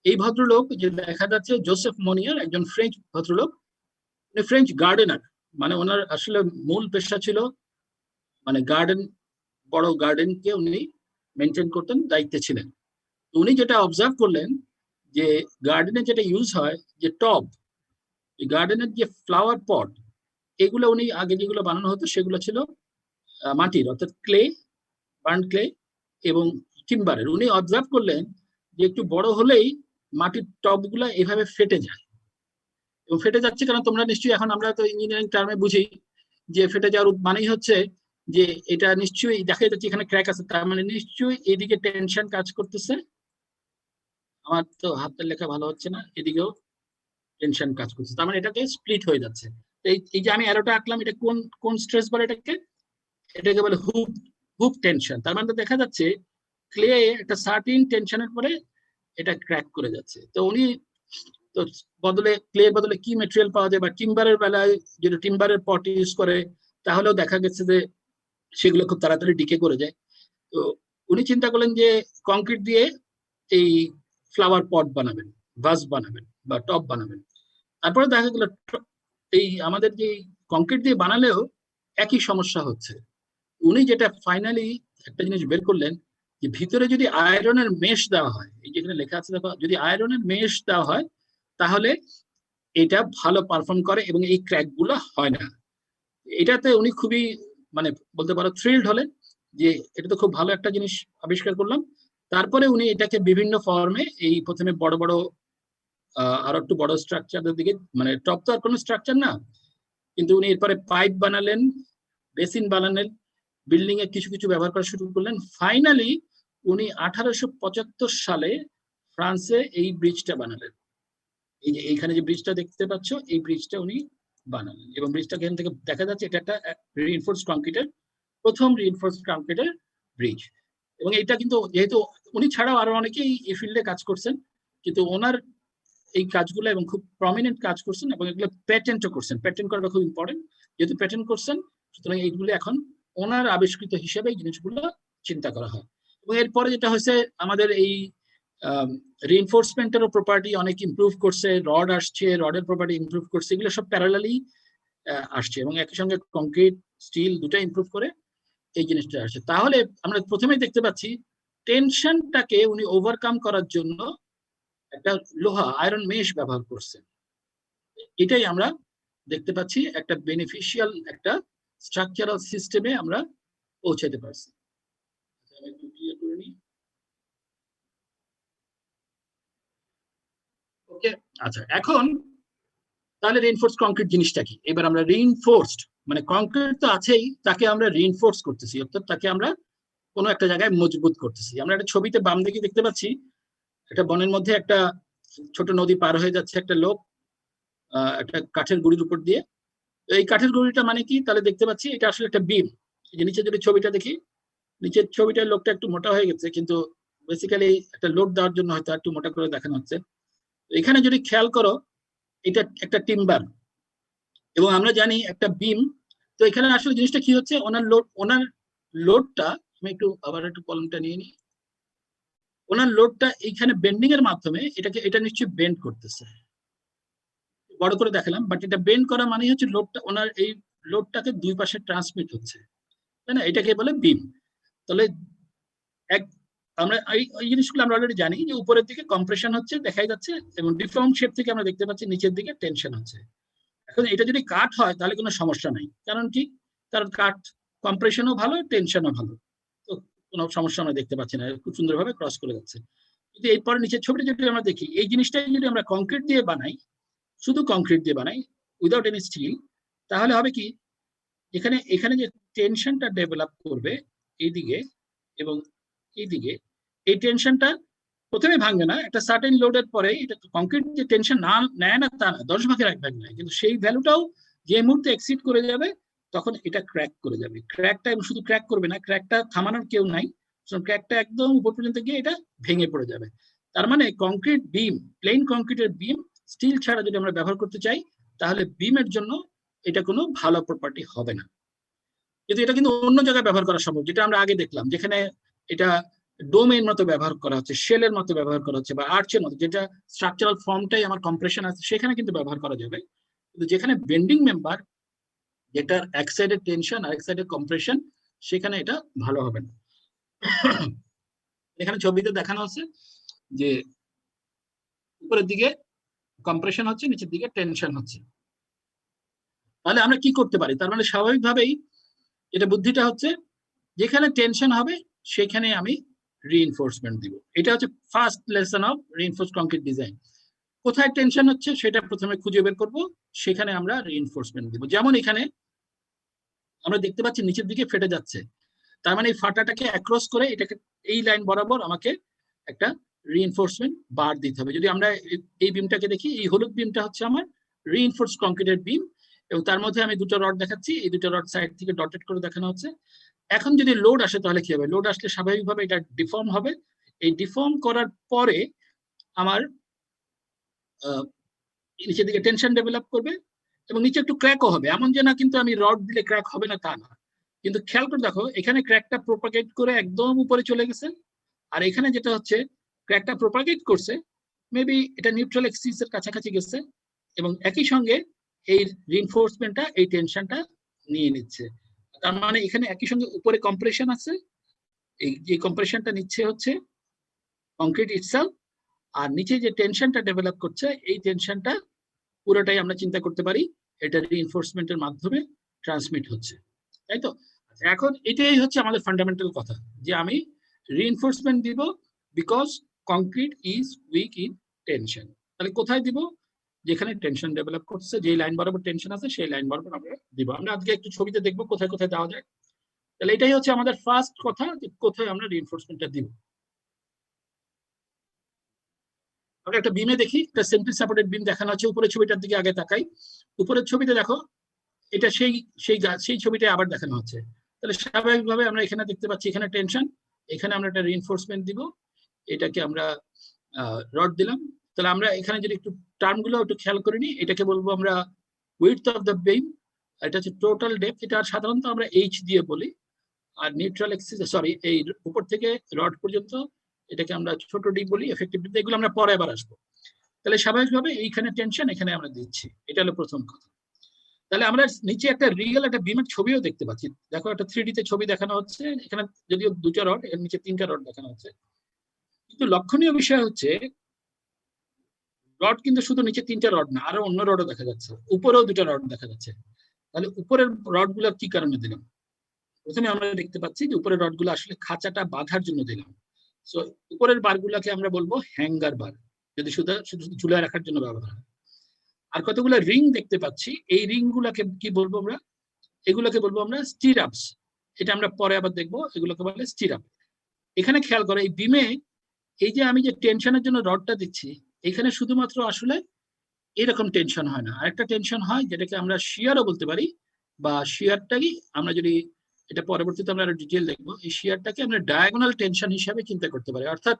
S1: এই ভদ্রলোক যে দেখা যাচ্ছে, জোসেফ মনিয়ার, একজন ফ্রেঞ্চ ভদ্রলোক, উনি ফ্রেঞ্চ গার্ডেনার। মানে ওনার আসলে মূল পেশা ছিল মানে গার্ডেন, বড় গার্ডেনকে উনি মেনটেন করতেন, দায়িত্বে ছিলেন। উনি যেটা অবজার্ভ করলেন যে গার্ডেনে যেটা ইউজ হয়, যে টব, গার্ডেনের যে ফ্লাওয়ার পট, এগুলো উনি আগে যেগুলো বানানো হতো সেগুলো ছিল মাটির, অর্থাৎ ক্লে, বার্ন ক্লে এবং টিম্বারের। উনি অবজার্ভ করলেন যে একটু বড় হলেই মাটির টবগুলো এভাবে ফেটে যায়। এবং ফেটে যাচ্ছে কারণ তোমরা নিশ্চয়ই, এখন আমরা তো ইঞ্জিনিয়ারিং টার্মে বুঝি যে ফেটে যাওয়ার মানেই হচ্ছে যে এটা নিশ্চয়ই দেখা যাচ্ছে এখানে ক্র্যাক আছে, তার মানে নিশ্চয়ই এদিকে টেনশন কাজ করতেছে। আমার তো হাতের লেখা ভালো হচ্ছে না, এদিকেও টেনশন কাজ করছে, তার মানে এটাকে স্প্লিট হয়ে যাচ্ছে। এই যে আমি অ্যারোটা আঁকলাম, এটা কোন কোন স্ট্রেস বলে এটাকে বলে হুপ হুপ টেনশন। তার মানে দেখা যাচ্ছে ক্লে একটা সার্টিন টেনশনের পরে এটা ক্র্যাক করে যাচ্ছে। তো উনি তো বদলে ক্লের বদলে কি মেটেরিয়াল পাওয়া যায়, বা টিম্বারের বেলায় যদি টিম্বারের পট ইউজ করে তাহলেও দেখা গেছে যে সেগুলো খুব তাড়াতাড়ি ডিকে করে যায়। তো উনি চিন্তা করলেন যে কংক্রিট দিয়ে এই ফ্লাওয়ার পট বানাবেন, ভাস বানাবেন বা টপ বানাবেন। তারপরে দেখা গেল এই আমাদের যে কংক্রিট দিয়ে বানালেও একই সমস্যা হচ্ছে। উনি যেটা ফাইনালি একটা জিনিস বের করলেন, যে ভিতরে যদি আয়রনের মেশ দেওয়া হয়, এই যেখানে লেখা আছে দেখো, যদি আয়রনের মেশ দেওয়া হয় তাহলে এটা ভালো পারফর্ম করে এবং এই ক্র্যাক গুলো হয় না। এটাতে উনি খুবই মানে বলতে পারো থ্রিলড হলেন যে এটা তো খুব ভালো একটা জিনিস আবিষ্কার করলাম। তারপরে উনি এটাকে বিভিন্ন ফর্মে, এই প্রথমে বড় বড় আরো একটু বড় স্ট্রাকচারের দিকে, মানে টপ তো আর কোনো স্ট্রাকচার না, কিন্তু উনি এরপরে পাইপ বানালেন, বেসিন বানালেন, বিল্ডিং এ কিছু কিছু ব্যবহার করা শুরু করলেন। ফাইনালি উনি 1875 সালে ফ্রান্সে এই ব্রিজটা বানালেন। এই যে এইখানে যে ব্রিজটা দেখতে পাচ্ছ, এই ব্রিজটা উনি বানালেন। এবং ব্রিজটা এখান থেকে দেখা যাচ্ছে এটা একটা রিইনফোর্স কংক্রিটের, প্রথম রিইনফোর্স কংক্রিটের ব্রিজ। এবং এটা কিন্তু যেহেতু উনি ছাড়াও আরো অনেকেই এই ফিল্ডে কাজ করছেন, কিন্তু ওনার এই কাজগুলো এবং খুব প্রমিনেন্ট কাজ করছেন এবং এগুলো প্যাটেন্টও করছেন। প্যাটেন্ট করাটা খুব ইম্পর্টেন্ট, যেহেতু প্যাটেন্ট করছেন সুতরাং এইগুলো এখন ওনার আবিষ্কৃত হিসেবে এই জিনিসগুলো চিন্তা করা হয়। এবং এরপরে যেটা হয়েছে, আমাদের এই রিইনফোর্সমেন্টেরও প্রপার্টি অনেক ইমপ্রুভ করছে, রড আসছে, রডের প্রপার্টি ইমপ্রুভ করছে, এগুলো সব প্যারালালি আসছে এবং একই সঙ্গে কংক্রিট স্টিল দুটো ইমপ্রুভ করে এই জিনিসটা আসছে। তাহলে আমরা প্রথমেই দেখতে পাচ্ছি টেনশনটাকে উনি ওভারকাম করার জন্য একটা লোহা আয়রন মেশ ব্যবহার করছেন। এটাই আমরা দেখতে পাচ্ছি একটা বেনিফিশিয়াল একটা স্ট্রাকচারাল সিস্টেমে আমরা পৌঁছাতে পারছি। আমি একটু ক্লিয়ার করে নিই। ওকে, আচ্ছা এখন তাহলে রিইনফোর্স কংক্রিট জিনিসটা কি? এবার আমরা রিইনফোর্সড মানে কংক্রিট তো আছেই, তাকে আমরা রিইনফোর্স করতেছি, অর্থাৎ তাকে আমরা কোনো একটা জায়গায় মজবুত করতেছি। আমরা একটা ছবিতে বাম দিকে দেখতে পাচ্ছি একটা বনের মধ্যে একটা ছোট নদী পার হয়ে যাচ্ছে একটা লোক একটা কাঠের গুঁড়ির উপর দিয়ে। এই কাঠের গুঁড়িটা মানে কি? তাহলে দেখতে পাচ্ছি এটা আসলে একটা বিম। এই যে নিচে যদি ছবিটা দেখি, নিচের ছবিটার লোকটা একটু মোটা হয়ে গেছে, কিন্তু বেসিক্যালি একটা লোড দেওয়ার জন্য হয়তো একটু মোটা করে দেখানো হচ্ছে। এখানে যদি খেয়াল করো, এটা একটা টিম্বার এবং আমরা জানি একটা বিম। তো এখানে আসলে জিনিসটা কি হচ্ছে, ওনার লোডটা, আমি একটু আবার একটু কলমটা নিয়ে নিই, ওনার লোডটা এইখানে বেন্ডিং এর মাধ্যমে এটা নিশ্চয়ই বেন্ড করতেছে, বড় করে দেখালাম, বাট এটা বেন্ড করা মানে হচ্ছে লোডটা, ওনার এই লোডটাকে দুই পাশে ট্রান্সমিট হচ্ছে, তাই না? এটাকে বলে বিম। তাহলে আমরা এই জিনিসগুলো আমরা অলরেডি জানি যে উপরের দিকে কম্প্রেশন হচ্ছে দেখাই যাচ্ছে, এবং ডিফর্ম শেপ থেকে আমরা দেখতে পাচ্ছি নিচের দিকে টেনশন হচ্ছে। এখন এটা যদি কাট হয় তাহলে কোনো সমস্যা নাই, কারণ কি? কারণ কাট কম্প্রেশনও ভালো, টেনশনও ভালো, তো কোনো সমস্যা আমরা দেখতে পাচ্ছি না, খুব সুন্দরভাবে ক্রস করে যাচ্ছে। কিন্তু এরপর নিচের ছবিটা যদি আমরা দেখি, এই জিনিসটাই যদি আমরা কংক্রিট দিয়ে বানাই, শুধু কংক্রিট দিয়ে বানাই উইদাউট এনি স্টিল, তাহলে হবে কি, এখানে যে টেনশনটা ডেভেলপ করবে এইদিকে এবং এইদিকে, এই টেনশনটা প্রথমে ভাঙবে না, একটা সার্টেন লোডের পরে এটা কংক্রিট যে টেনশন না নেয় না তা না, 10 ভাগের 1 ভাগ নেয়, কিন্তু সেই ভ্যালুটাও যে মুহূর্তে এক্সিড করে যাবে তখন এটা ক্র্যাক করে যাবে। ক্র্যাকটা শুধু ক্র্যাক করবে না, ক্র্যাকটা থামানোর কেউ নাই, ক্র্যাকটা একদম উপর পর্যন্ত গিয়ে এটা ভেঙে পড়ে যাবে। তার মানে কংক্রিট বিম, প্লেন কংক্রিটের বিম স্টিল ছাড়া যদি আমরা ব্যবহার করতে চাই, তাহলে বিমের জন্য এটা কোনো ভালো প্রপার্টি হবে না। কিন্তু এটা কিন্তু অন্য জায়গায় ব্যবহার করা সম্ভব, যেটা আমরা আগে দেখলাম, যেখানে এটা ডোমের মতো ব্যবহার করা হচ্ছে, শেলের মতো ব্যবহার করা হচ্ছে, বা আর্চের মতো, যেটা স্ট্রাকচারাল ফর্মটাই আমার কম্প্রেশন আছে, সেখানে কিন্তু ব্যবহার করা যাবে। কিন্তু যেখানে বেন্ডিং মেম্বার, যেটার এক সাইডে টেনশন আর এক সাইডে কম্প্রেশন, সেখানে এটা ভালো হবে না। এখানে ছবিতে দেখানো হচ্ছে যে উপরের দিকে কম্প্রেশন হচ্ছে, নিচের দিকে টেনশন হচ্ছে। তাহলে আমরা কি করতে পারি? তার মানে স্বাভাবিকভাবেই এটা বুদ্ধিটা হচ্ছে, যেখানে টেনশন হবে সেখানে আমি রিইনফোর্সমেন্ট দিব। এটা হচ্ছে first lesson of reinforce concrete design. কোথায় টেনশন হচ্ছে সেটা প্রথমে খুঁজে বের করব, সেখানে আমরা রিইনফোর্সমেন্ট দিব। যেমন এখানে আমরা দেখতে পাচ্ছি নিচের দিকে ফেটে যাচ্ছে, তার মানে এই ফাটাটাকে অ্যাক্রস করে এটাকে এই লাইন বরাবর আমাকে একটা রিইনফোর্সমেন্ট বার দিতে হবে। যদি আমরা এই বিমটাকে দেখি, এই হলুদ বিমটা হচ্ছে আমার রিইনফোর্স কংক্রিটের বিম, এবং তার মধ্যে আমি দুটো রড দেখাচ্ছি, এই দুটো রড সাইড থেকে ডটেড করে দেখানো হচ্ছে। এখন যদি লোড আসে তাহলে কি হবে? লোড আসলে স্বাভাবিকভাবে এটা ডিফর্ম হবে। এই ডিফর্ম করার পরে আমার নিচের দিকে টেনশন ডেভেলপ করবে এবং নিচে একটু ক্র্যাকও হবে। এমন যে না কিন্তু আমি রড দিলে ক্র্যাক হবে না, তা না, কিন্তু খেয়াল করে দেখো এখানে ক্র্যাকটা প্রোপাগেট করে একদম উপরে চলে গেছে, আর এখানে যেটা হচ্ছে ক্র্যাকটা প্রোপাগেট করছে মেবি এটা নিউট্রাল এক্সিস এর কাছাকাছি গেছে, এবং একই সঙ্গে এই রিইনফোর্সমেন্টটা এই টেনশনটা নিয়ে নিচ্ছে। তার মানে এখানে একই সঙ্গে উপরে কম্প্রেশন আছে, এই যে কম্প্রেশনটা নিচ্ছে হচ্ছে কংক্রিট ইটসেলফ, আর নিচে যে টেনশনটা ডেভেলপ করছে এই টেনশনটা পুরোটাই আমরা চিন্তা করতে পারি এটা রিইনফোর্সমেন্টের মাধ্যমে ট্রান্সমিট হচ্ছে, তাই তো? এখন এটাই হচ্ছে আমাদের ফান্ডামেন্টাল কথা, যে আমি রিইনফোর্সমেন্ট দিব because concrete is weak in tension. তাহলে কোথায় দিব? যেখানে টেনশন ডেভেলপ করছে, যে লাইন বরাবর টেনশন আছে সেই লাইন বরাবর আমরা দিব। আমরা আজকে একটু ছবিতে দেখবো কোথায় কোথায় দেওয়া যায়। তাহলে এটাই হচ্ছে আমাদের ফার্স্ট কথা, যে কোথায় আমরা রিইনফোর্সমেন্টটা দিব। আমরা একটা বিমে দেখি, একটা সেন্ট্রি সাপোর্টেড বিম দেখানো আছে, উপরের ছবিটার দিকে আগে তাকাই। উপরের ছবিতে দেখো এটা সেই ছবিটা আবার দেখানো হচ্ছে। তাহলে স্বাভাবিকভাবে আমরা এখানে দেখতে পাচ্ছি এখানে টেনশন, এখানে আমরা একটা রিইনফোর্সমেন্ট দিব, এটাকে আমরা রড দিলাম। তাহলে আমরা এখানে যদি একটু টার্মগুলো একটু খেয়াল করে নিই, এটাকে বলবো আমরা উইডথ অফ দ্য বিম, এটা হচ্ছে টোটাল ডেপথ, এটা সাধারণত আমরা এইচ দিয়ে বলি। আর নিউট্রাল এক্সিস, সরি, এই উপর থেকে রড পর্যন্ত এটাকে আমরা ছোট ডি বলি, এফেক্টিভ ডি, এগুলো আমরা পরে আবার আসবো। তাহলে স্বাভাবিকভাবে এইখানে টেনশন, এখানে আমরা দিচ্ছি, এটা হলো প্রথম কথা। তাহলে আমরা নিচে একটা রিয়েল একটা বিমের ছবিও দেখতে পাচ্ছি। দেখো একটা 3D তে ছবি দেখানো হচ্ছে, এখানে যদিও দুটো রড, এর নিচে 3টা রড দেখানো হচ্ছে। কিন্তু লক্ষণীয় বিষয় হচ্ছে রড কিন্তু শুধু নিচে 3টা রড না, আরো অন্য রডও দেখা যাচ্ছে, উপরেও 2টা রড দেখা যাচ্ছে। তাহলে উপরের রডগুলো কি কারণে দিলাম? প্রথমে আমরা দেখতে পাচ্ছি যে উপরের রডগুলো আসলে খাঁচাটা বাঁধার জন্য দিলাম। সো উপরের বারগুলোকে আমরা বলবো হ্যাঙ্গার বার, যদি শুধু শুধু ঝুলায় রাখার জন্য ব্যবহার হয়। আর কতগুলো রিং দেখতে পাচ্ছি, এই রিং গুলাকে কি বলবো আমরা? এগুলোকে বলবো আমরা স্টিরাপস। এটা আমরা পরে আবার দেখবো, এগুলোকে বলে স্টিরাপ। এখানে খেয়াল করো, এই বিমে এই যে আমি যে টেনশনের জন্য রডটা দিচ্ছি, এখানে শুধুমাত্র আসলে এরকম টেনশন হয় না, আরেকটা টেনশন হয় যেটাকে আমরা শিয়ারও বলতে পারি, বা শিয়ারটাকে আমরা যদি এটা পরবর্তীতে আমরা ডিটেল দেখবো, এই শিয়ারটাকে আমরা ডায়াগোনাল টেনশন হিসাবে চিন্তা করতে পারি। অর্থাৎ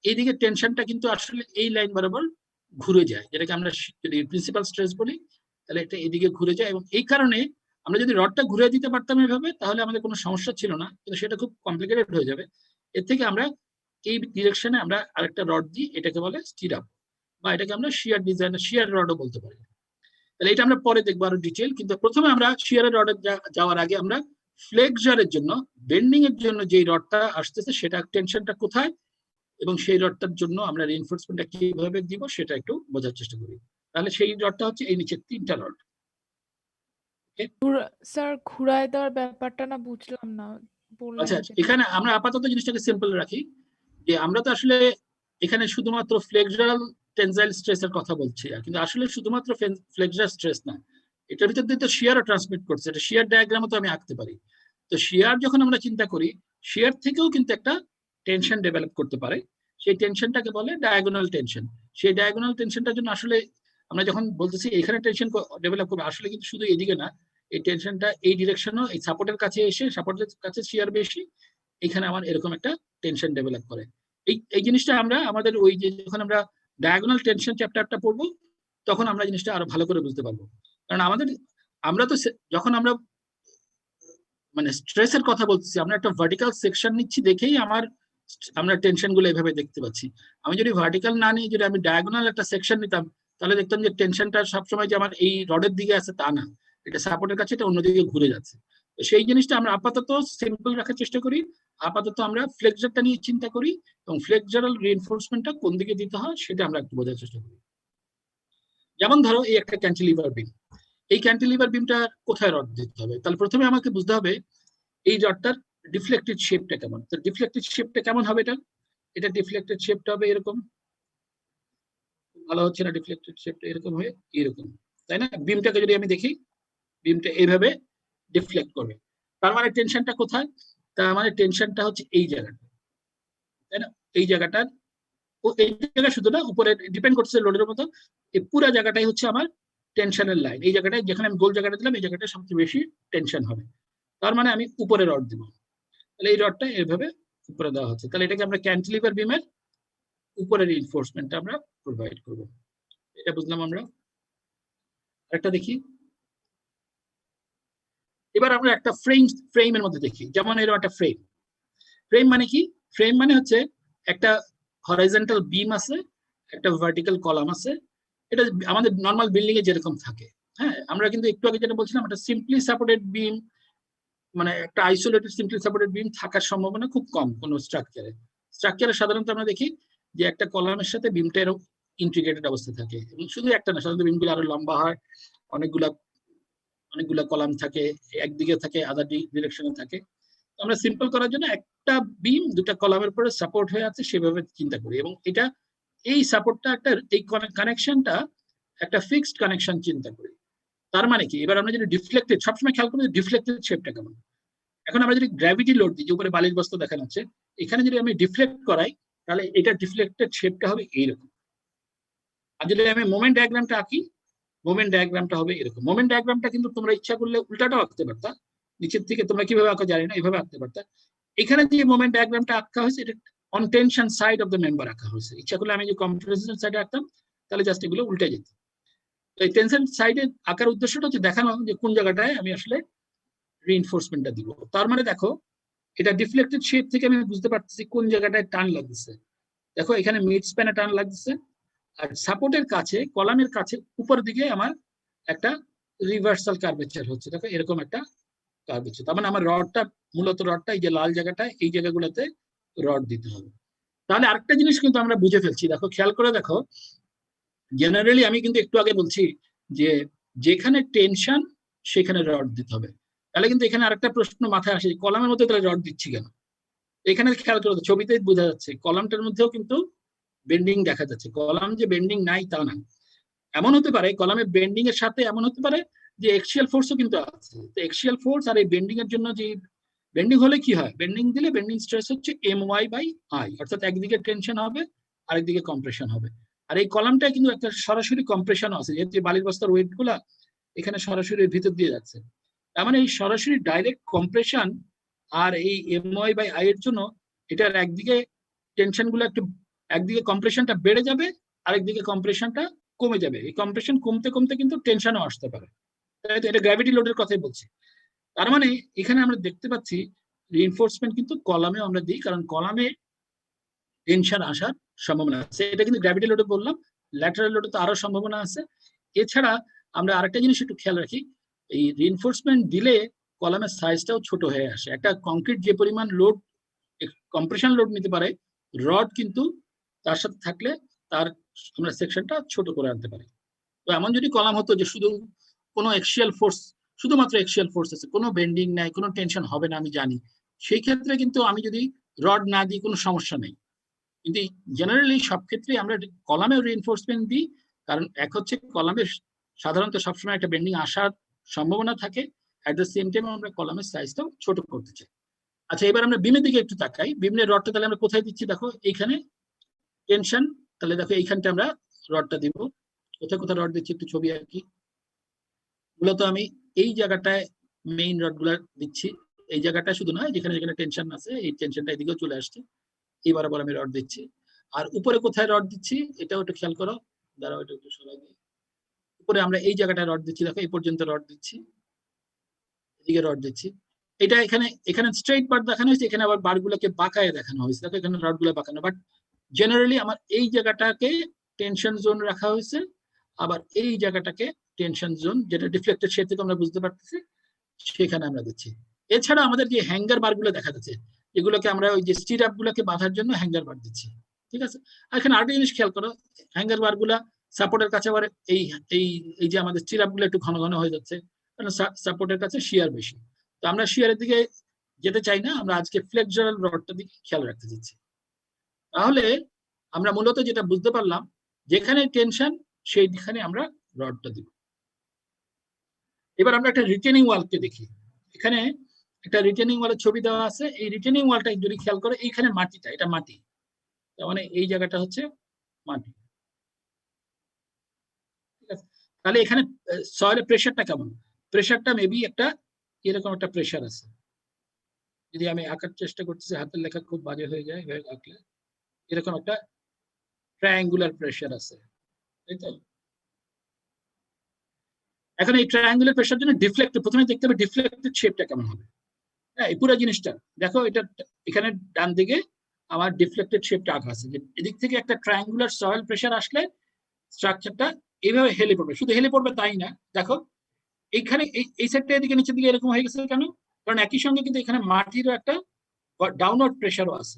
S1: এইদিকে টেনশনটা কিন্তু আসলে এই লাইন বরাবর ঘুরে যায়, যেটাকে আমরা যদি প্রিন্সিপাল স্ট্রেস বলি, তাহলে এটা এদিকে ঘুরে যায়। এবং এই কারণে আমরা যদি রডটা ঘুরে দিতে পারতাম এভাবে, তাহলে আমাদের কোনো সমস্যা ছিল না, কিন্তু সেটা খুব কমপ্লিকেটেড হয়ে যাবে। এর থেকে আমরা এই ডিরেকশনে আমরা আরেকটা রড দিই, এটাকে বলে স্টিরাপ, বা এটাকে আমরা শিয়ার ডিজাইন, শিয়ার রডও বলতে পারি। তাহলে এটা আমরা পরে দেখবো আরো ডিটেল, কিন্তু প্রথমে আমরা শিয়ারের রডে যাওয়ার আগে আমরা ফ্লেক্সারের জন্য, বেন্ডিং এর জন্য যে রডটা আসতেছে সেটা টেনশনটা কোথায় এবং সেই রডটার জন্য আমরা রিইনফোর্সমেন্টটা কিভাবে দিব সেটা একটু বোঝার চেষ্টা করি। তাহলে সেই রডটা হচ্ছে এই নিচে 3টা রড।
S2: স্যার ঘুরায় দেওয়ার ব্যাপারটা না বুঝলাম না, বললেন
S1: আচ্ছা,
S2: যে
S1: এখানে আমরা আপাতত জিনিসটাকে সিম্পল রাখি, যে আমরা তো আসলে এখানে শুধুমাত্র ফ্লেক্সারাল টেনজাইল স্ট্রেসের কথা বলছি, কিন্তু আসলে শুধুমাত্র ফ্লেক্সারাল স্ট্রেস না, এটার ভিতর দিয়ে তো শিয়ারও ট্রান্সমিট করছে। এটা শিয়ার ডায়াগ্রামও তো আমি আঁকতে পারি। তো শিয়ার যখন আমরা চিন্তা করি, শিয়ার থেকেও কিন্তু একটা টেনশন ডেভেলপ করতে পারে, সেই টেনশনটাকে বলে ডায়াগোনাল টেনশন। সেই ডায়াগোনাল টেনশনটার জন্য আসলে আমরা যখন বলতেছি এখানে টেনশন ডেভেলপ করবে, আসলে কিন্তু শুধু এদিকে না, এই টেনশনটা এই ডিরেকশনও, এই সাপোর্টের কাছে এসে, সাপোর্টের কাছে শিয়ার বেশি, এখানে আমার এরকম একটা টেনশন ডেভেলপ করে। এই জিনিসটা আমরা আমাদের ওই যে যখন আমরা ডায়াগোনাল টেনশন চ্যাপ্টারটা পড়বো, তখন আমরা জিনিসটা আরো ভালো করে বুঝতে পারবো। কারণ আমরা তো যখন আমরা মানে স্ট্রেসের কথা বলতেছি, আমরা একটা ভার্টিক্যাল সেকশন নিচ্ছি দেখেই আমরা টেনশন গুলো এভাবে দেখতে পাচ্ছি। আমি যদি ভার্টিক্যাল না নিয়ে যদি আমি ডায়াগোনাল একটা সেকশন নিতাম, তাহলে দেখতাম যে টেনশনটা সবসময় যে আমার এই রডের দিকে আছে তা না, এটা সাপোর্টের কাছে এটা অন্যদিকে ঘুরে যাচ্ছে। তো সেই জিনিসটা আমরা আপাতত সিম্পল রাখার চেষ্টা করি, আপাতত আমরা ফ্লেক্সারটা নিয়ে চিন্তা করি, এবং ফ্লেক্সারাল রিইনফোর্সমেন্টটা কোন দিকে দিতে হয় সেটা আমরা একটু বোঝার চেষ্টা করি। যেমন ধরো এই একটা ক্যান্টিলিভার বিম, এই ক্যান্টিলিভার বিমটা কোথায় রড দিতে হবে? তাহলে প্রথমে আমাকে বুঝতে হবে এই রডটার ডিফ্লেক্টেড শেপটা কেমন। তো ডিফ্লেক্টেড শেপটা কেমন হবে? এটা ডিফ্লেক্টেড শেপটা হবে এরকম, ভালো হচ্ছে না, ডিফ্লেক্টেড শেপটা এরকম হয়ে এরকম, তাই না? বিমটাকে যদি আমি দেখি, বিমটা এইভাবে ডিফ্লেক্ট করবে, তার মানে টেনশনটা কোথায়? তার মানে টেনশনটা হচ্ছে এই জায়গাটা, তাই না? এই জায়গাটার, ও এই জায়গা শুধু না, উপরে ডিপেন্ড করছে লোডের মতো, এই পুরো জায়গাটাই হচ্ছে আমার টেনশনের লাইন। এই জায়গাটায় যেখানে আমি গোল জায়গাটা দিলাম, এই জায়গাটা সবচেয়ে বেশি টেনশন হবে, তার মানে আমি উপরে রড দিব। তাহলে এই রডটা এইভাবে উপরে দেওয়া হচ্ছে, তাহলে এটাকে আমরা ক্যান্টিলিভার বিমের উপরে রিইনফোর্সমেন্ট আমরা প্রোভাইড করব। এটা বুঝলাম আমরা। একটা দেখি, এবার আমরা একটা ফ্রেমের মধ্যে দেখি, যেমন এরকম একটা ফ্রেম মানে কি? ফ্রেম মানে হচ্ছে একটা হরাইজন্টাল বিম আছে, একটা ভার্টিক্যাল কলাম আছে, এটা আমাদের নর্মাল বিল্ডিং এ যেরকম থাকে। হ্যাঁ, আমরা কিন্তু একটু আগে যেটা বলছিলাম, একটা সিম্পলি সাপোর্টেড বিম, মানে একটা আইসোলেটেড সিম্পলি সাপোর্টেড বিম থাকার সম্ভাবনা খুব কম কোনো স্ট্রাকচারে সাধারণত আমরা দেখি যে একটা কলামের সাথে বিমটা এরকম ইন্টিগ্রেটেড অবস্থা থাকে, এবং শুধু একটা না, সাধারণত বিমগুলো আরো লম্বা হয়, অনেকগুলা কলাম থাকে, একদিকে থাকে, আদার ডিরেকশনে থাকে। আমরা সিম্পল করার জন্য একটা বিম দুটা কলামের উপরে সাপোর্ট হয়ে আছে সেভাবে চিন্তা করি, এবং এটা এই সাপোর্টটা একটা, এই কানেকশনটা একটা ফিক্সড কানেকশন চিন্তা করি। তার মানে কি? এবার আমরা যদি ডিফ্লেক্টেড, সবসময় খেয়াল করি ডিফ্লেক্টেড শেপটা কেমন। এখন আমরা যদি গ্র্যাভিটি লোড দিই, যে উপরে বালির বস্তা দেখা যাচ্ছে, এখানে যদি আমি ডিফ্লেক্ট করাই, তাহলে এটা ডিফ্লেক্টেড শেপটা হবে এইরকম। আর যদি আমি মোমেন্ট ডায়াগ্রামটা আঁকি, মোমেন্ট ডায়াগ্রামটা হবে এরকম। মোমেন্ট ডায়াগ্রামটা কিন্তু তোমরা ইচ্ছা করলে উল্টাটাও আঁকতে পারতা, নিচের থেকে তোমরা কিভাবে আঁকা জানি না, এইভাবে আঁকতে পারতা। এখানে যে মোমেন্ট ডায়াগ্রামটা আঁকা হয়েছে, এটা on tension side of the member আঁকা হয়েছে। ইচ্ছা করলে আমি যে কম্প্রেশন সাইডে আঁকতাম, তাহলে জাস্ট এগুলো উল্টে যেত। তো এই টেনশন সাইডে আঁকার উদ্দেশ্যটা হচ্ছে দেখানো যে কোন জায়গাটায় আমি আসলে রিইনফোর্সমেন্টটা দিব। তার মানে দেখো, এটা ডিফ্লেক্টেড শেপ থেকে আমি বুঝতে পারতেছি কোন জায়গাটায় টান লাগছে। দেখো এখানে মিড স্প্যানে টান লাগছে, আর সাপোর্টের কাছে, কলামের কাছে উপর দিকে আমার একটা রিভার্সাল কার্ভেচার হচ্ছে। দেখো এরকম একটা কার্ভেচার, তার মানে আমার রডটা, মূলত রডটা এই যে লাল জায়গাটা, এই জায়গাগুলোতে রড দিতে হবে। তাহলে আরেকটা জিনিস কিন্তু আমরা বুঝে ফেলছি, দেখো খেয়াল করে দেখো, জেনারেলি আমি কিন্তু একটু আগে বলছি যে যেখানে টেনশন সেখানে রড দিতে হবে। তাহলে কিন্তু এখানে আরেকটা প্রশ্ন মাথায় আসে, কলামের মধ্যে তাহলে রড দিচ্ছি কেন? এখানে খেয়াল করো, ছবিতেই বোঝা যাচ্ছে কলামটার মধ্যেও কিন্তু বেন্ডিং দেখা যাচ্ছে। কলাম যে বেন্ডিং নাই তা না, এমন হতে পারে কলামে বেন্ডিং এর সাথে এমন হতে পারে যে এক্সিয়াল ফোর্সও কিন্তু আছে। তো এক্সিয়াল ফোর্স আর এই বেন্ডিং এর জন্য যে বেন্ডিং হলে কি হয়, বেন্ডিং দিলে বেন্ডিং স্ট্রেস হচ্ছে My/I, অর্থাৎ একদিকে টেনশন হবে আরেকদিকে কম্প্রেশন হবে। আর এই কলামটায় কিন্তু একটা সরাসরি কম্প্রেশন আছে, যেহেতু বালির বস্তার ওয়েট গুলা এখানে সরাসরি ভিতর দিয়ে যাচ্ছে। তার মানে এই সরাসরি ডাইরেক্ট কম্প্রেশন আর এই My/I এর জন্য এটার একদিকে টেনশন গুলো একটু, একদিকে কম্প্রেশনটা বেড়ে যাবে আরেকদিকে কম্প্রেশনটা কমে যাবে। এই কম্প্রেশন কমতে কমতে কিন্তু টেনশনও আসতে পারে। তাই তো, এটা গ্র্যাভিটি লোডের কথাই বলছি। তার মানে এখানে আমরা দেখতে পাচ্ছি রিইনফোর্সমেন্ট কিন্তু কলামেও আমরা দিই, কারণ কলামে টেনশন আসার সম্ভাবনা আছে। এটা কিন্তু গ্র্যাভিটি লোডে বললাম, ল্যাটারাল লোডে তো আরো সম্ভাবনা আছে। এছাড়া আমরা আরেকটা জিনিস একটু খেয়াল রাখি, এই রিইনফোর্সমেন্ট দিলে কলামের সাইজটাও ছোট হয়ে আসে। একটা কংক্রিট যে পরিমাণ লোড কম্প্রেশন লোড নিতে পারে, রড কিন্তু তার সাথে থাকলে তার আমরা সেকশনটা ছোট করে আনতে পারি। তো এমন যদি কলাম হতো যে শুধু কোনো এক্সিয়াল ফোর্স, শুধুমাত্র এক্সিয়াল ফোর্স আছে, কোনো বেন্ডিং নাই, কোনো টেনশন হবে না, আমি জানি, সেই ক্ষেত্রে কিন্তু আমি যদি রড না দিই কোনো সমস্যা নেই। কিন্তু জেনারেলি সব ক্ষেত্রে আমরা কলামের রিইনফোর্সমেন্ট দিই, কারণ এক হচ্ছে কলামের সাধারণত সবসময় একটা বেন্ডিং আসার সম্ভাবনা থাকে, অ্যাট দ্য সেম টাইম আমরা কলামের সাইজটাও ছোট করতে চাই। আচ্ছা, এবার আমরা বিমের দিকে একটু তাকাই। বিমের রডটা তাহলে আমরা কোথায় দিচ্ছি, দেখো এইখানে টেনশন, তাহলে দেখো এইখানটা আমরা রডটা দিব। কোথায় কোথায় রড দিচ্ছি একটু ছবি আর কি। মূলত আমি এই জায়গাটায় মেইন রড গুলা দিচ্ছি, এই জায়গাটা শুধু নয়, যেখানে যেখানে টেনশন আছে এই টেনশনটা এদিকেও চলে আসছে, এইবার আবার আমি রড দিচ্ছি। আর উপরে কোথায় রড দিচ্ছি এটাও একটু খেয়াল করো, দাঁড়াও এটা একটু সরাই দিই। উপরে আমরা এই জায়গাটায় রড দিচ্ছি, দেখো এই পর্যন্ত রড দিচ্ছি, এদিকে রড দিচ্ছি। এটা এখানে এখানে স্ট্রেইট পার্ট দেখানো হয়েছে, এখানে আবার বারগুলোকে বাঁকায় দেখানো হয়েছে, দেখো এখানে রডগুলো বাঁকানো। বাট জেনারেলি আমার এই জায়গাটাকে টেনশন জোন রাখা হয়েছে, আবার এই জায়গাটাকে টেনশন জোন, যেটা ডিফ্লেক্টেড শেড থেকে আমরা বুঝতে পারতেছি, সেখানে আমরা দিচ্ছি। এছাড়া আমাদের যে হ্যাঙ্গার বারগুলো দেখা যাচ্ছে, এগুলোকে আমরা ওই যে স্টিরাপ গুলোকে বাঁধার জন্য হ্যাঙ্গার বার দিচ্ছি, ঠিক আছে। আর এখানে আরেকটা জিনিস খেয়াল করো, হ্যাঙ্গার বার গুলা সাপোর্টের কাছে আবার এই এই এই যে আমাদের স্টিরাপ গুলো একটু ঘন ঘন হয়ে যাচ্ছে, কারণ সাপোর্টের কাছে শিয়ার বেশি। তো আমরা শিয়ারের দিকে যেতে চাই না, আমরা আজকে ফ্লেক্সুরাল রডটার দিকে খেয়াল রাখতে দিচ্ছি। তাহলে আমরা মূলত যেটা বুঝতে পারলাম, যেখানে টেনশন সেইখানে আমরা রডটা দিব। এবার আমরা একটা রিটেনিং ওয়ালকে দেখি। এখানে একটা রিটেনিং ওয়ালের ছবি দেওয়া আছে। এই রিটেনিং ওয়ালটা যদি খেয়াল করে, এইখানে মাটিটা, এটা মাটি, তার মানে এই জায়গাটা হচ্ছে মাটি, ঠিক আছে। তাহলে এখানে সয়েলের প্রেশারটা কেমন, প্রেশারটা মেবি একটা এরকম একটা প্রেশার আছে। যদি আমি আঁকার চেষ্টা করতেছি, হাতের লেখা খুব বাজে হয়ে যায়, আঁকলে এরকম একটা ট্রায়াঙ্গুলার প্রেশার আছে, তাই তো। এখন এই ট্রায়াঙ্গুলার প্রেশার জন্য ডিফ্লেক্টেড, প্রথমে দেখতে হবে ডিফ্লেক্টেড শেপটা কেমন হবে। হ্যাঁ, এই পুরো জিনিসটা দেখো, এটা এখানে ডান দিকে আমার ডিফ্লেক্টেড শেপটা আঁকা আছে, যে এদিক থেকে একটা ট্রায়াঙ্গুলার সয়েল প্রেশার আসলে স্ট্রাকচারটা এইভাবে হেলে পড়বে। শুধু হেলে পড়বে তাই না, দেখো এইখানে এই সাইডটা এদিকে নিচের দিকে এরকম হয়ে গেছে কেন, কারণ একই সঙ্গে কিন্তু এখানে মাটিরও একটা ডাউনওয়ার্ড প্রেশারও আছে।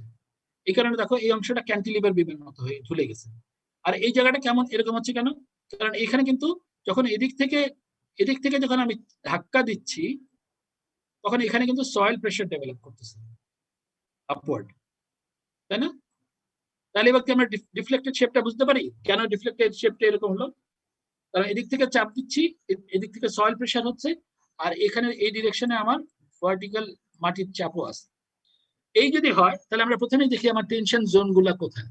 S1: এই কারণে দেখো এই অংশটা ক্যান্টিলিভার বিমের মতো হয়ে ঝুলে গেছে। আর এই জায়গাটা কেমন এরকম হচ্ছে কেন, কারণ এখানে কিন্তু যখন এদিক থেকে যখন আমি ধাক্কা দিচ্ছি, তখন এখানে কিন্তু সয়েল প্রেশার ডেভেলপ করতেছে আপওয়ার্ড, তাই না। তাহলে এবার কি আমরা ডিফ্লেক্টেড শেপটা বুঝতে পারি, কেন ডিফ্লেক্টেড শেপটা এরকম হলো, কারণ এদিক থেকে চাপ দিচ্ছি, এদিক থেকে সয়েল প্রেশার হচ্ছে, আর এখানে এই ডিরেকশনে আমার ভার্টিক্যাল মাটির চাপও আছে। এই যদি হয় তাহলে আমরা প্রথমেই দেখি আমার টেনশন জোন গুলা কোথায়।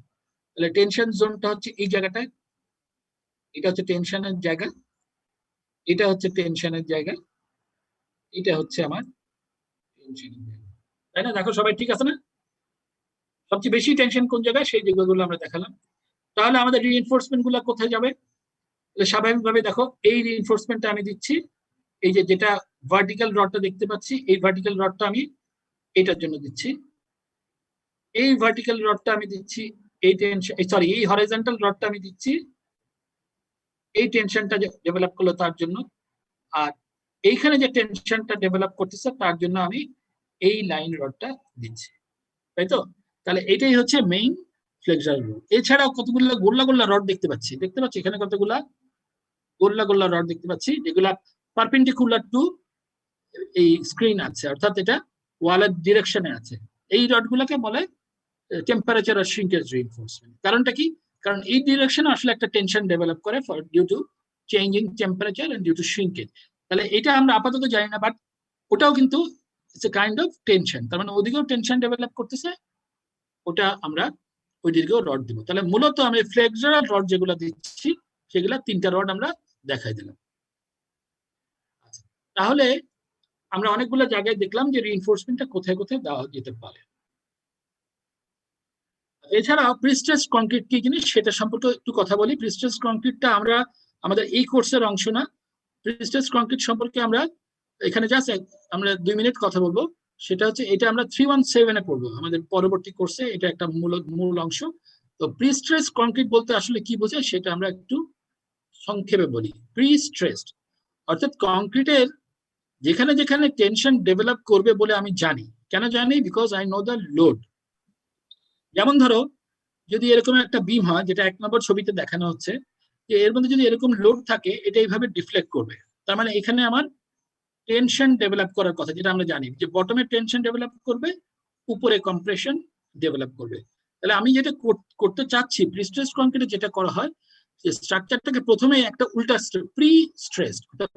S1: তাহলে টেনশন জোনটা হচ্ছে এই জায়গাটায়, এটা হচ্ছে টেনশনের জায়গা, এটা হচ্ছে টেনশনের জায়গা, এটা হচ্ছে আমার টেনশনের জায়গা, তাই না। দেখো সবাই ঠিক আছে না, সবচেয়ে বেশি টেনশন কোন জায়গায়, সেই জায়গাগুলো আমরা দেখালাম। তাহলে আমাদের রিইনফোর্সমেন্ট গুলো কোথায় যাবে, স্বাভাবিকভাবে দেখো এই রিইনফোর্সমেন্টটা আমি দিচ্ছি, এই যে যেটা ভার্টিক্যাল রডটা দেখতে পাচ্ছি, এই ভার্টিক্যাল রডটা আমি এইটার জন্য দিচ্ছি, এই ভার্টিক্যাল রডটা আমি দিচ্ছি এই টেনশন, সরি এই হরাইজন্টাল রডটা আমি দিচ্ছি এই টেনশনটা ডেভেলপ করলো তার জন্য, আর এইখানে যে টেনশনটা ডেভেলপ করতেছে তার জন্য আমি এই লাইন রডটা দিচ্ছি, তাই তো। তাহলে এটাই হচ্ছে মেইন ফ্লেক্সুরাল রড। এছাড়াও কতগুলো গোল্লা গোল্লা রড দেখতে পাচ্ছি, এখানে কতগুলা গোল্লা গোল্লা রড দেখতে পাচ্ছি, যেগুলা পারপেন্ডিকুলার টু এই স্ক্রিন আছে, অর্থাৎ এটা ওয়ালের ডিরেকশনে আছে। এই রডগুলোকে বলে টেম্পারেচার আর শ্রিঙ্কেজ রিইনফোর্সমেন্ট। কারণটা কি? কারণ এই ডিরেকশনে আসলে একটা টেনশন ডেভেলপ করে for due to changing temperature and due to shrinkage. তাহলে এটা আমরা আপাতত জানি না, বাট ওটাও কিন্তু it's a kind of tension, তার মানে ওদিকেও টেনশন ডেভেলপ করতেছে, ওটা আমরা ওই দিকেও রড দিব। তাহলে মূলত আমি ফ্লেক্সুরাল রড যেগুলো দিচ্ছি সেগুলা 3টা রড আমরা দেখাই দিলাম। তাহলে আমরা অনেকগুলো জায়গায় দেখলাম যে রিইনফোর্সমেন্টটা কোথায় কোথায় দেওয়া যেতে পারে। এছাড়াও প্রিস্ট্রেস কংক্রিট কি জিনিস সেটা সম্পর্কে একটু কথা বলি। প্রিস্ট্রেস কংক্রিটটা আমরা আমাদের এই কোর্সের অংশ না। প্রিস্ট্রেস কংক্রিট সম্পর্কে আমরা এখানে জাস্ট আমরা 2 মিনিট কথা বলবো। সেটা হচ্ছে এটা আমরা 317-এ পড়বো আমাদের পরবর্তী কোর্সে, এটা একটা মূল অংশ। তো প্রিস্ট্রেস কংক্রিট বলতে আসলে কি বোঝায় সেটা আমরা একটু সংক্ষেপে বলি। প্রিস্ট্রেসড অর্থাৎ কংক্রিটের যেখানে যেখানে টেনশন ডেভেলপ করবে বলে আমি জানি। কেন জানি? Because I know the load. যেমন ধরো যদি এরকম একটা বিম হয়, যেটা 1 নম্বর ছবিতে দেখানো হচ্ছে, যে এর মধ্যে যদি এরকম লোড থাকে এটা এইভাবে ডিফ্লেক্ট করবে। তার মানে এখানে আমার টেনশন ডেভেলপ করার কথা, যেটা আমরা জানি যে বটমে টেনশন ডেভেলপ করবে, উপরে কম্প্রেশন ডেভেলপ করবে। তাহলে আমি যেটা করতে চাচ্ছি প্রিস্ট্রেস কংক্রিটে যেটা করা হয় যে স্ট্রাকচারটাকে প্রথমে একটা উল্টা প্রি স্ট্রেস,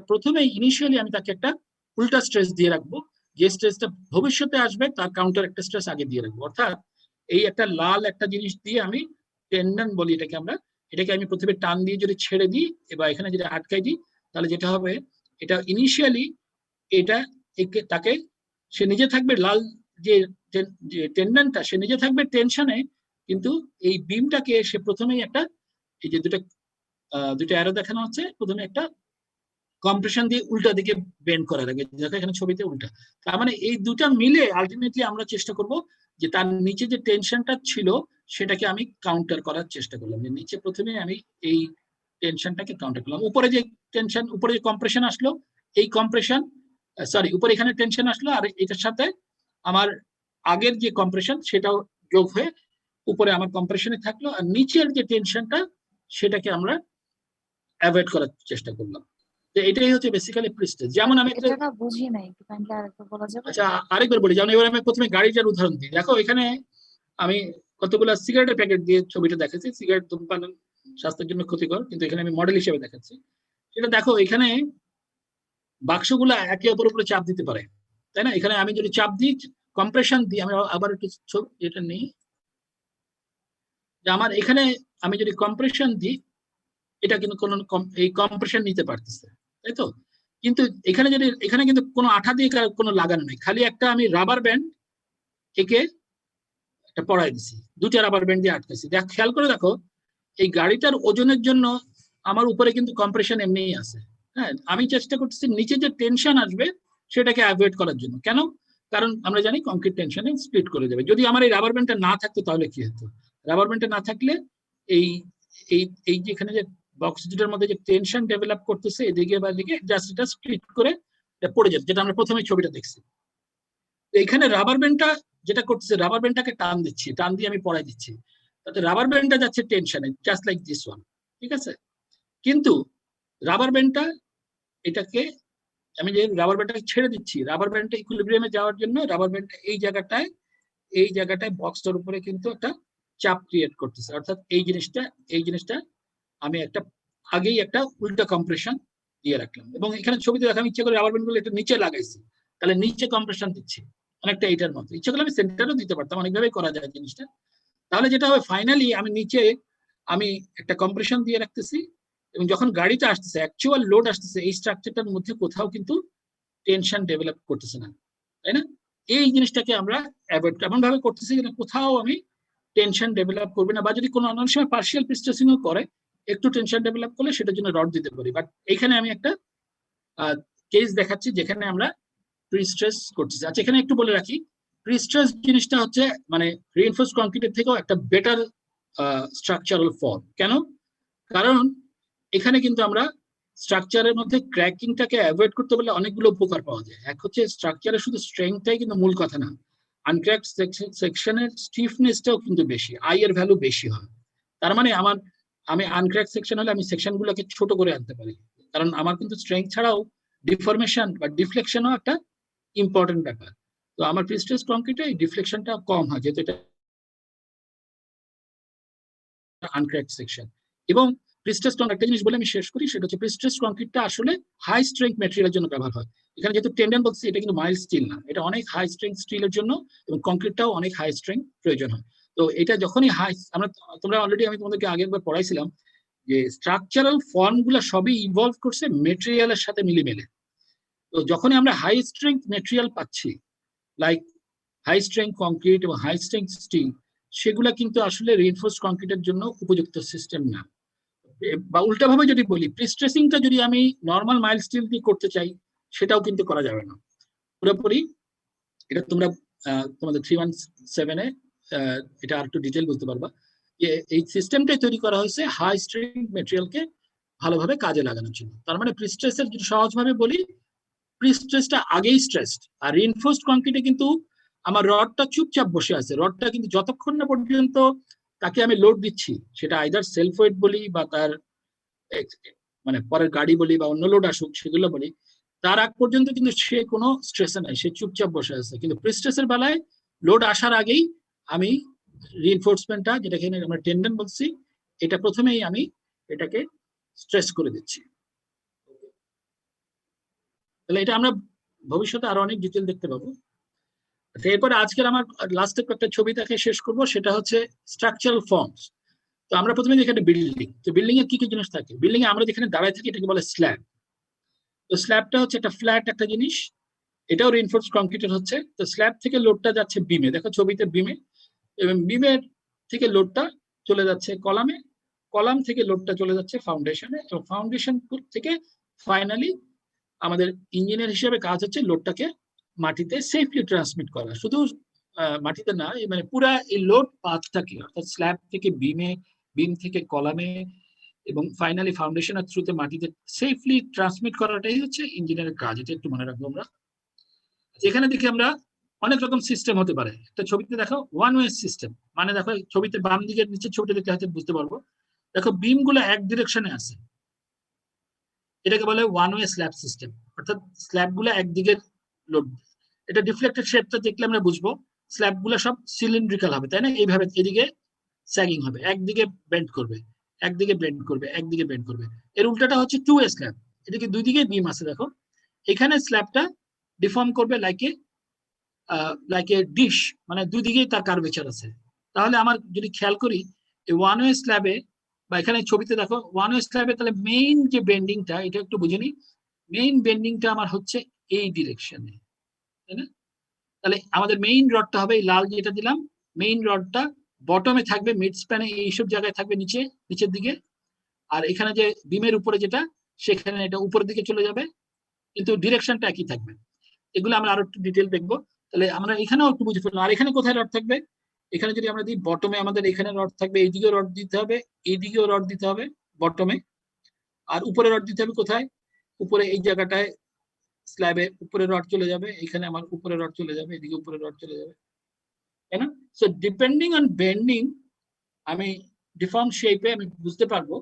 S1: প্রথমে ইনিশিয়ালি আমি তাকে একটা উল্টা স্ট্রেস দিয়ে রাখবো, যে স্ট্রেসটা ভবিষ্যতে আসবে তার কাউন্টার একটা স্ট্রেস আগে দিয়ে রাখবো। অর্থাৎ এই একটা লাল একটা জিনিস দিয়ে আমি টেন্ডন বলি এটাকে আমরা, এটাকে আমি প্রথমে টান দিয়ে যদি ছেড়ে দিই এবার এখানে যদি আটকাই দিই, তাহলে যেটা হবে এটা ইনিশিয়ালি এটা তাকে সে নিজে থাকবে লাল যে টেন্ডনটা, সে নিজে থাকবে টেনশনে, কিন্তু এই বিমটাকে সে প্রথমেই একটা এই যে দুটো অ্যারো দেখানো হচ্ছে, প্রথমে একটা কম্প্রেশন দিয়ে উল্টা দিকে বেন্ড করার আগে, দেখো এখানে ছবিতে উল্টা। তার মানে এই দুটা মিলে আলটিমেটলি আমরা চেষ্টা করব যে তার নিচে যে টেনশনটা ছিল সেটাকে আমি কাউন্টার করার চেষ্টা করলাম, যে নিচে প্রথমে আমি এই টেনশনটাকে কাউন্টার করলাম। উপরে যে টেনশন, উপরে যে কম্প্রেশন আসলো, এই কম্প্রেশন উপরে এখানে টেনশন আসলো, আর এটার সাথে আমার আগের যে কম্প্রেশন সেটাও যোগ হয়ে উপরে আমার কম্প্রেশনে থাকলো, আর নিচের যে টেনশনটা সেটাকে আমরা অ্যাভয়েড করার চেষ্টা করলাম। এটাই হচ্ছে বেসিক্যালি প্রিস্ট্রেস। যেমন আমি
S4: এটা বুঝি নাই, একটু কাইন্ডলি আরেকবার বলা যাবে?
S1: আচ্ছা আরেকবার বলি। যেমন এবার আমি প্রথমে গাড়িটার উদাহরণ দিই। দেখো এখানে আমি কতগুলো সিগারেটের প্যাকেট দিয়ে ছবিটা দেখাচ্ছি। সিগারেট ধূমপান স্বাস্থ্যের জন্য ক্ষতিকর, কিন্তু এখানে আমি মডেল হিসেবে দেখাচ্ছি। সেটা দেখো এখানে বাক্সগুলো একে অপরের উপরে চাপ দিতে পারে, তাই না? এখানে আমি যদি চাপ দিই, কম্প্রেশন দিই, আমি আবার একটু এটা নেই, যে আমার এখানে আমি যদি কম্প্রেশন দিই এটা কিন্তু কোনো এই কম্প্রেশন নিতে পারতেছে, তাই তো? কিন্তু এখানে কিন্তু কোনো আঠা দিয়ে কোনো লাগানো নেই, খালি একটা আমি রাবার ব্যান্ড একে একটা পড়াই দিছি, 2টা রাবার ব্যান্ড দিয়ে আটকেছি। খেয়াল করে দেখো এই গাড়িটার ওজনের জন্য আমার উপরে কিন্তু কম্প্রেশন এমনিই আছে। হ্যাঁ, আমি চেষ্টা করতেছি নিচে যে টেনশন আসবে সেটাকে অ্যাভয়েড করার জন্য। কেন? কারণ আমরা জানি কংক্রিট টেনশনে স্প্লিট করে যাবে। যদি আমার এই রাবার ব্যান্ডটা না থাকতো তাহলে কি হতো? রাবার ব্যান্ডটা না থাকলে এই এই এই যেখানে যে বক্স দুটোর মধ্যে যে টেনশন ডেভেলপ করতেছে এদিকে বা এদিকে, জাস্ট এটা স্প্লিট করে পড়ে যাবে, যেটা আমরা প্রথমে ছবিটা দেখছি। এখানে রাবার ব্যান্ডটা যেটা করতেছে, রাবার ব্যান্ডটাকে টান দিচ্ছি, টান দিয়ে আমি পড়াই দিচ্ছি, তাতে রাবার ব্যান্ডটা যাচ্ছে টেনশনে, জাস্ট লাইক দিস ওয়ান, ঠিক আছে? কিন্তু রাবার ব্যান্ডটা এটাকে আমি যে রাবার ব্যান্ডটাকে ছেড়ে দিচ্ছি, রাবার ব্যান্ডটা ইকুইলিব্রিয়ামে যাওয়ার জন্য রাবার ব্যান্ডটা এই জায়গাটায় বক্সটার উপরে কিন্তু একটা চাপ ক্রিয়েট করতেছে। অর্থাৎ এই জিনিসটা আমি আগেই একটা উল্টা কম্প্রেশন দিয়ে রাখলাম, এবং এখানে ছবিতে দেখা আমি ইচ্ছে করে রাবার ব্যান্ডগুলো একটু নিচে লাগাইছি, তাহলে নিচে কম্প্রেশন দিচ্ছি অনেকটা এইটার মতো। ইচ্ছে করলে আমি সেন্টারও দিতে পারতাম, অনেকভাবে করা যায় জিনিসটা। তাহলে যেটা হবে ফাইনালি আমি নিচে একটা কম্প্রেশন দিয়ে রাখতেছি, এবং যখন গাড়িটা আসতেছে, অ্যাকচুয়াল লোড আসতেছে, এই স্ট্রাকচারটার মধ্যে কোথাও কিন্তু টেনশন ডেভেলপ করতেছে না, তাই না? এই জিনিসটাকে আমরা অ্যাভয়েড এমন ভাবে করতেছি যেন কোথাও আমি টেনশন ডেভেলপ করবে না, বা যদি কোনো অন্য সময় পার্শিয়াল প্রিস্ট্রেসিংও করে, একটু টেনশন ডেভেলপ করলে সেটার জন্য রড দিতে পারি। বাট এখানে আমি একটা কেস দেখাচ্ছি যেখানে আমরা প্রিস্ট্রেস করতেছি। আচ্ছা এখানে একটু বলে রাখি, প্রিস্ট্রেস জিনিসটা হচ্ছে মানে রিইনফোর্স কংক্রিটের থেকেও একটা বেটার স্ট্রাকচারাল ফর্ম। কেন? কারণ এখানে কিন্তু আমরা স্ট্রাকচারের মধ্যে ক্র্যাকিংটাকে অ্যাভয়েড করতে পারলে অনেকগুলো উপকার পাওয়া যায়। এক হচ্ছে স্ট্রাকচারের শুধু স্ট্রেংথটাই কিন্তু মূল কথা না, আনক্র্যাকড সেকশনের স্টিফনেসটাও কিন্তু বেশি, আই এর ভ্যালু বেশি হয়। তার মানে আমি আনক্র্যাক সেকশন হলে আমি সেকশনগুলোকে ছোট করে আনতে পারি, কারণ আমার কিন্তু স্ট্রেংথ ছাড়াও ডিফরমেশন বা ডিফ্লেকশনও একটা ইম্পর্টেন্ট ব্যাপার। তো আমার প্রিস্ট্রেস কংক্রিটে এই ডিফ্লেকশনটা কম হয়, যেহেতু এটা আনক্র্যাকড সেকশন। এবং প্রিস্ট্রেস কংক্রিট একটা জিনিস বলে আমি শেষ করি, সেটা হচ্ছে প্রিস্ট্রেস কংক্রিটটা আসলে হাই স্ট্রেংথ ম্যাটেরিয়ালের জন্য ব্যবহার হয়। এখানে যেহেতু টেন্ডেন বলছি, এটা কিন্তু মাইল্ড স্টিল না, এটা অনেক হাই স্ট্রেংথ স্টিলের জন্য, এবং কংক্রিটটাও অনেক হাই স্ট্রেংথ প্রয়োজন হয়। তো এটা যখনই হাই, তোমরা অলরেডি আমি তোমাদেরকে আগে একবার পড়াইছিলাম যে স্ট্রাকচারাল ফর্ম গুলা সবই ইভলভ করছে মেটেরিয়ালের সাথে মিলিমেলে। তো যখনই আমরা হাই স্ট্রেংথ মেটেরিয়াল পাচ্ছি, লাইক হাই স্ট্রেংথ কংক্রিট এবং হাই স্ট্রেংথ স্টিল, সেগুলা কিন্তু আসলে রিইনফোর্সড কংক্রিটের জন্য উপযুক্ত সিস্টেম না। বা উল্টাভাবে যদি বলি, প্রিস্ট্রেসিংটা যদি আমি নর্মাল মাইল্ড স্টিল দিয়ে করতে চাই, সেটাও কিন্তু করা যাবে না পুরোপুরি। এটা তোমরা তোমাদের 317-এ এটা আর একটু ডিটেল বুঝতে পারবা যে এই সিস্টেমটাই তৈরি করা হয়েছে হাই স্ট্রেংথ মেটেরিয়ালকে ভালোভাবে কাজে লাগানোর জন্য। তার মানে প্রিস্ট্রেসের যদি সহজভাবে বলি, প্রিস্ট্রেসটা আগেই স্ট্রেসড, আর রিইনফোর্সড কংক্রিটে কিন্তু আমার রডটা চুপচাপ বসে আছে। রডটা কিন্তু যতক্ষণ না পর্যন্ত তাকে আমি লোড দিচ্ছি, সেটা আইদার সেলফ ওয়েট বলি বা তার মানে পরের গাড়ি বলি বা অন্য লোড আসুক সেগুলো বলি, তার আগ পর্যন্ত কিন্তু সে কোনো স্ট্রেসে নাই, সে চুপচাপ বসে আছে। কিন্তু প্রিস্ট্রেসের বেলায় লোড আসার আগেই আমি রিইনফোর্সমেন্টটা, যেটাকে আমরা টেন্ডন বলছি, এটা প্রথমেই আমি এটাকে স্ট্রেস করে দিচ্ছি। তাহলে এটা আমরা ভবিষ্যতে আরো অনেক ডিটেল দেখতে পাবো। এরপরে আজকের আমার লাস্টে একটা ছবি দেখে শেষ করব, সেটা হচ্ছে স্ট্রাকচারাল ফর্মস। তো আমরা প্রথমে দেখি একটা বিল্ডিং, তো বিল্ডিং এ কি কি জিনিস থাকে? বিল্ডিং এ আমরা যেখানে দাঁড়ায় থাকি এটাকে বলে স্ল্যাব। তো স্ল্যাবটা হচ্ছে একটা ফ্ল্যাট একটা জিনিস, এটাও রিইনফোর্সড কংক্রিটের হচ্ছে। তো স্ল্যাব থেকে লোডটা যাচ্ছে বিমে, দেখো ছবিতে বিমে, এবং বিমের থেকে লোডটা চলে যাচ্ছে কলামে, কলাম থেকে লোডটা চলে যাচ্ছে ফাউন্ডেশনে, এবং ফাউন্ডেশন থেকে ফাইনালি আমাদের ইঞ্জিনিয়ার হিসেবে কাজ হচ্ছে লোডটাকে মাটিতে সেফলি ট্রান্সমিট করা। শুধু মাটিতে না, মানে পুরা এই লোড পাথটাকে, অর্থাৎ স্ল্যাব থেকে বিমে, বিম থেকে কলামে, এবং ফাইনালি ফাউন্ডেশনের থ্রুতে মাটিতে সেফলি ট্রান্সমিট করাটাই হচ্ছে ইঞ্জিনিয়ারের কাজ। এটা একটু মনে রাখবো আমরা। এখানে দেখি আমরা অনেক রকম সিস্টেম হতে পারে। একটা ছবিতে দেখো ওয়ান ওয়ে সিস্টেম, মানে দেখো ছবিতে বাম দিকের নিচে ছবিটা দেখলে হয়তো বুঝতে পারবো। দেখো বিম গুলো এক ডিরেকশনে আছে, এটাকে বলে ওয়ান ওয়ে স্ল্যাব সিস্টেম, অর্থাৎ স্ল্যাব গুলো একদিকের লোড। এটা ডিফ্লেক্টেড শেপটা দেখলে আমরা বুঝবো স্ল্যাব গুলো সব সিলিন্ড্রিক্যাল হবে, তাই না? এইভাবে এদিকে স্যাগিং হবে, একদিকে বেন্ড করবে, একদিকে বেন্ড করবে, একদিকে বেন্ড করবে। এর উল্টাটা হচ্ছে টু ওয়ে স্ল্যাব, এদিকে দুই দিকে বিম আছে। দেখো এখানে স্ল্যাবটা ডিফর্ম করবে লাইক এ ডিশ, মানে দুই দিকেই তার কার্ভেচার আছে। তাহলে আমার যদি খেয়াল করি এই ওয়ান ওয়ে স্ল্যাবে, বা এখানে ছবিতে দেখো ওয়ান ওয়ে স্ল্যাবে, তাহলে মেইন যে বেন্ডিংটা, এটা একটু বুঝে নি, মেইন বেন্ডিংটা আমার হচ্ছে এই ডিরেকশনে, তাই না? তাহলে আমাদের মেইন রডটা হবে এই লাল যেটা দিলাম, মেইন রডটা বটমে থাকবে, মিড স্প্যানে এইসব জায়গায় থাকবে, নিচের দিকে। আর এখানে যে বিমের উপরে যেটা, সেখানে এটা উপরের দিকে চলে যাবে, কিন্তু ডিরেকশনটা একই থাকবে। এগুলো আমরা আরো একটু ডিটেল দেখবো। তাহলে আমরা এখানেও একটু বুঝে ফেললাম। আর এখানে কোথায় রড থাকবে? এখানে যদি আমরা দিই বটমে, আমাদের এখানে রড থাকবে, এইদিকেও রড দিতে হবে, এইদিকেও রড দিতে হবে বটমে। আর উপরে রড দিতে হবে কোথায়? উপরে এই জায়গাটায় স্ল্যাবে উপরে রড চলে যাবে, এখানে আমার উপরে রড চলে যাবে, এদিকে উপরে রড চলে যাবে, তাই না? সো ডিপেন্ডিং অন বেন্ডিং, আমি ডিফর্ম শেপে আমি বুঝতে পারবো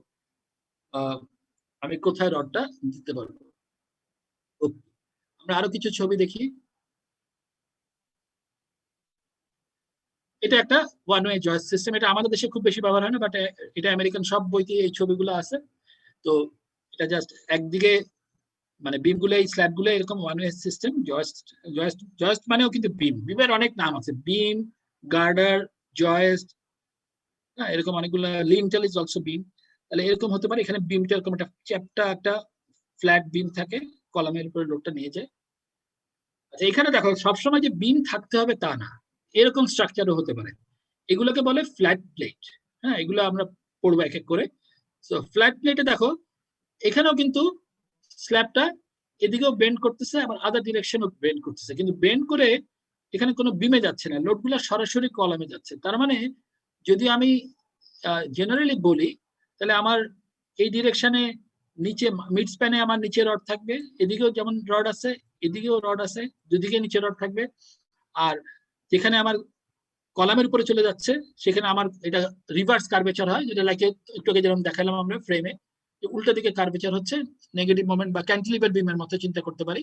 S1: আমি কোথায় রডটা দিতে পারবো। আমরা আরো কিছু ছবি দেখি। এটা একটা ওয়ান ওয়ে জয়েস সিস্টেম, এটা আমাদের দেশে খুব বেশি ব্যবহার হয় না, বাট এটা আমেরিকান সব বইতে এই ছবিগুলো আছে। তো এটা জাস্ট একদিকে, মানে বিম গুলো, এই স্ল্যাব গুলো এরকম ওয়ান ওয়ে সিস্টেম। জয়েস্ট মানেও কিন্তু বিম, বিমের অনেক নাম আছে, বিম, গার্ডার, জয়েস্ট, এরকম অনেকগুলো, লিন্টেল ইজ অলসো বিম। তাহলে এরকম হতে পারে, এখানে বিমটা এরকম একটা চ্যাপ্টা, একটা ফ্ল্যাট বিম থাকে, কলামের উপরে লোডটা নিয়ে যায়। আচ্ছা, এখানে দেখো সবসময় যে বিম থাকতে হবে তা না, এরকম স্ট্রাকচারও হতে পারে। এগুলোকে বলে ফ্ল্যাট প্লেট। হ্যাঁ, এগুলো আমরা পড়বো এক এক করে। তো ফ্ল্যাট প্লেটে দেখো এখানেও কিন্তু স্ল্যাবটা এদিকেও বেন্ড করতেছে, আবার আদার ডিরেকশনও বেন্ড করতেছে, কিন্তু বেন্ড করে এখানে কোনো বিমে যাচ্ছে না, লোডগুলো সরাসরি কলামে যাচ্ছে। তার মানে যদি আমি জেনারেলি বলি, তাহলে আমার এই ডিরেকশনে নিচে মিড স্প্যানে আমার নিচে রড থাকবে, এদিকেও যেমন রড আছে, এদিকেও রড আছে, দুদিকে নিচে রড থাকবে। আর যেখানে আমার কলামের উপরে চলে যাচ্ছে, সেখানে আমার এটা রিভার্স কার্ভেচার হয়, যেটা লাইক একটু আগে যেরকম দেখালাম আমরা ফ্রেমে, উল্টো দিকে কার্ভেচার হচ্ছে নেগেটিভ মোমেন্ট বা ক্যান্টিলিভার বিমের মতো চিন্তা করতে পারি।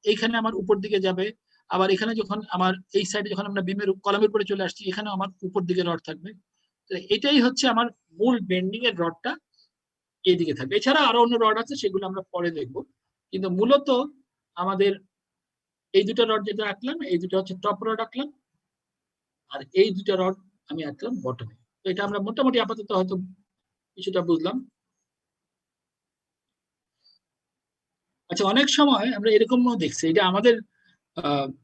S1: এইখানে আমার উপর দিকে যাবে, আবার এখানে যখন আমার এই সাইডে যখন আমরা বিমের কলামের উপরে চলে আসছি, এখানে আমার উপর দিকে রড থাকবে। এটাই হচ্ছে আমার মূল বেন্ডিং এর রডটা এইদিকে থাকবে। এছাড়া আরো অন্য রড আছে, সেগুলো আমরা পরে দেখবো। কিন্তু মূলত আমাদের এই দুটো রড যেটা আঁকলাম, এই দুটো হচ্ছে টপ রড আঁকলাম, আর এই দুটো রড আমি আঁকলাম বটমে। তো এটা আমরা মোটামুটি আপাতত হয়তো কিছুটা বুঝলাম। আচ্ছা, অনেক সময় আমরা এরকমও দেখছি, এটা আমাদের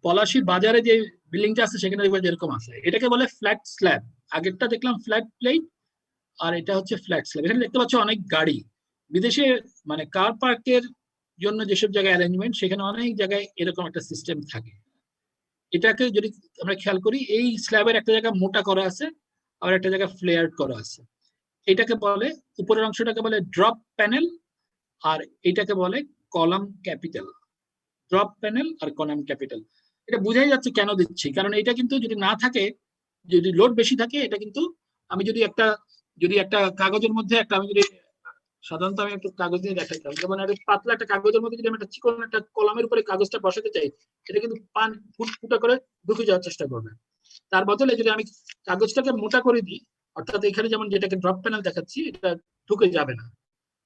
S1: পলাশীর বাজারে যে বিল্ডিংটা আছে সেখানে এরকম আছে, এটাকে বলে ফ্ল্যাট স্ল্যাব। আগেরটা দেখলাম ফ্ল্যাট প্লেট, আর এটা হচ্ছে ফ্ল্যাট স্ল্যাব। এখানে দেখতে পাচ্ছ অনেক গাড়ি বিদেশে, মানে কার পার্কের জন্য যেসব জায়গায় অ্যারেঞ্জমেন্ট, সেখানে অনেক জায়গায় এরকম একটা সিস্টেম থাকে। এটাকে যদি আমরা খেয়াল করি, এই স্ল্যাবের একটা জায়গা মোটা করা আছে, আর একটা জায়গা ফ্লেয়ার করা আছে। এটাকে বলে, উপরের অংশটাকে বলে ড্রপ প্যানেল, আর এটাকে বলে কলাম ক্যাপিটাল। ড্রপ প্যানেল আর কলাম ক্যাপিটাল, এটা বোঝাই যাচ্ছে কেন দিচ্ছি, কারণ এটা কিন্তু যদি না থাকে, যদি লোড বেশি থাকে, এটা কিন্তু আমি যদি একটা কাগজের মধ্যে একটা, আমি যদি সাধারণত আমি একটু কাগজ দিয়ে দেখাইতাম, যেমন একটা পাতলা একটা কাগজের মধ্যে যদি আমি একটা চিকন একটা কলামের উপরে কাগজটা বসাতে চাই, এটা কিন্তু ফুটা করে ঢুকে যাওয়ার চেষ্টা করবে। তার বদলে যদি আমি কাগজটাকে মোটা করে দিই, অর্থাৎ এখানে যেমন যেটাকে ড্রপ প্যানেল দেখাচ্ছি, এটা ঢুকে যাবে না।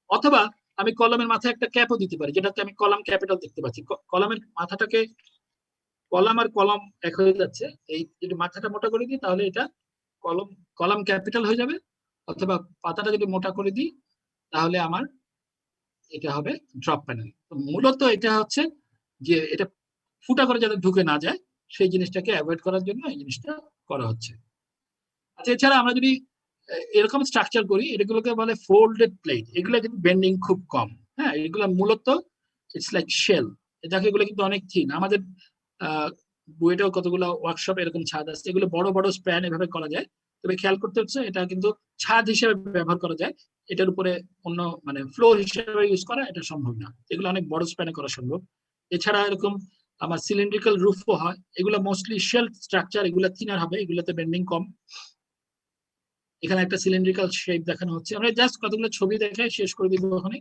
S1: অথবা আমি কলমের মাথায় একটা ক্যাপও দিতে পারি, যেটাতে আমি কলাম ক্যাপিটাল দেখতে পাচ্ছি। কলমের মাথাটাকে, কলাম আর কলম এক হয়ে যাচ্ছে, এই যদি মাথাটা মোটা করে দিই তাহলে এটা কলাম ক্যাপিটাল হয়ে যাবে। অথবা পাতাটা যদি মোটা করে দিই তাহলে আমার এটা হবে ড্রপ প্যানেল। মূলত এটা হচ্ছে যে এটা ফুটা করে যাতে ঢুকে না যায়, সেই জিনিসটাকে অ্যাভয়েড করার জন্য এই জিনিসটা করা হচ্ছে। আচ্ছা, এছাড়া আমরা যদি এরকম স্ট্রাকচার করি, এগুলোকে বলে ফোল্ডেড প্লেট। এগুলো কিন্তু বেন্ডিং খুব কম। হ্যাঁ, এগুলো মূলত ইটস লাইক শেল। দেখো এগুলো কিন্তু অনেক থিন। আমাদের বুয়েটেও কতগুলো ওয়ার্কশপ এরকম ছাদ আছে, এগুলো বড় বড় স্প্যান এভাবে করা যায়। তবে খেয়াল করতে হচ্ছে, এটা কিন্তু ছাদ হিসেবে ব্যবহার করা যায়, এটার উপরে অন্য মানে ফ্লোর হিসেবে ইউজ করা এটা সম্ভব না। এগুলো অনেক বড় স্প্যানে করা সম্ভব। এছাড়া এরকম আমার সিলিন্ড্রিক্যাল রুফও হয়, এগুলো মোস্টলি শেল স্ট্রাকচার, এগুলো থিনার হবে, এগুলোতে বেন্ডিং কম। এখানে একটা সিলিন্ড্রিক্যাল শেপ দেখানো হচ্ছে। আমরা জাস্ট কতগুলো ছবি দেখে শেষ করে দিব। ওখানে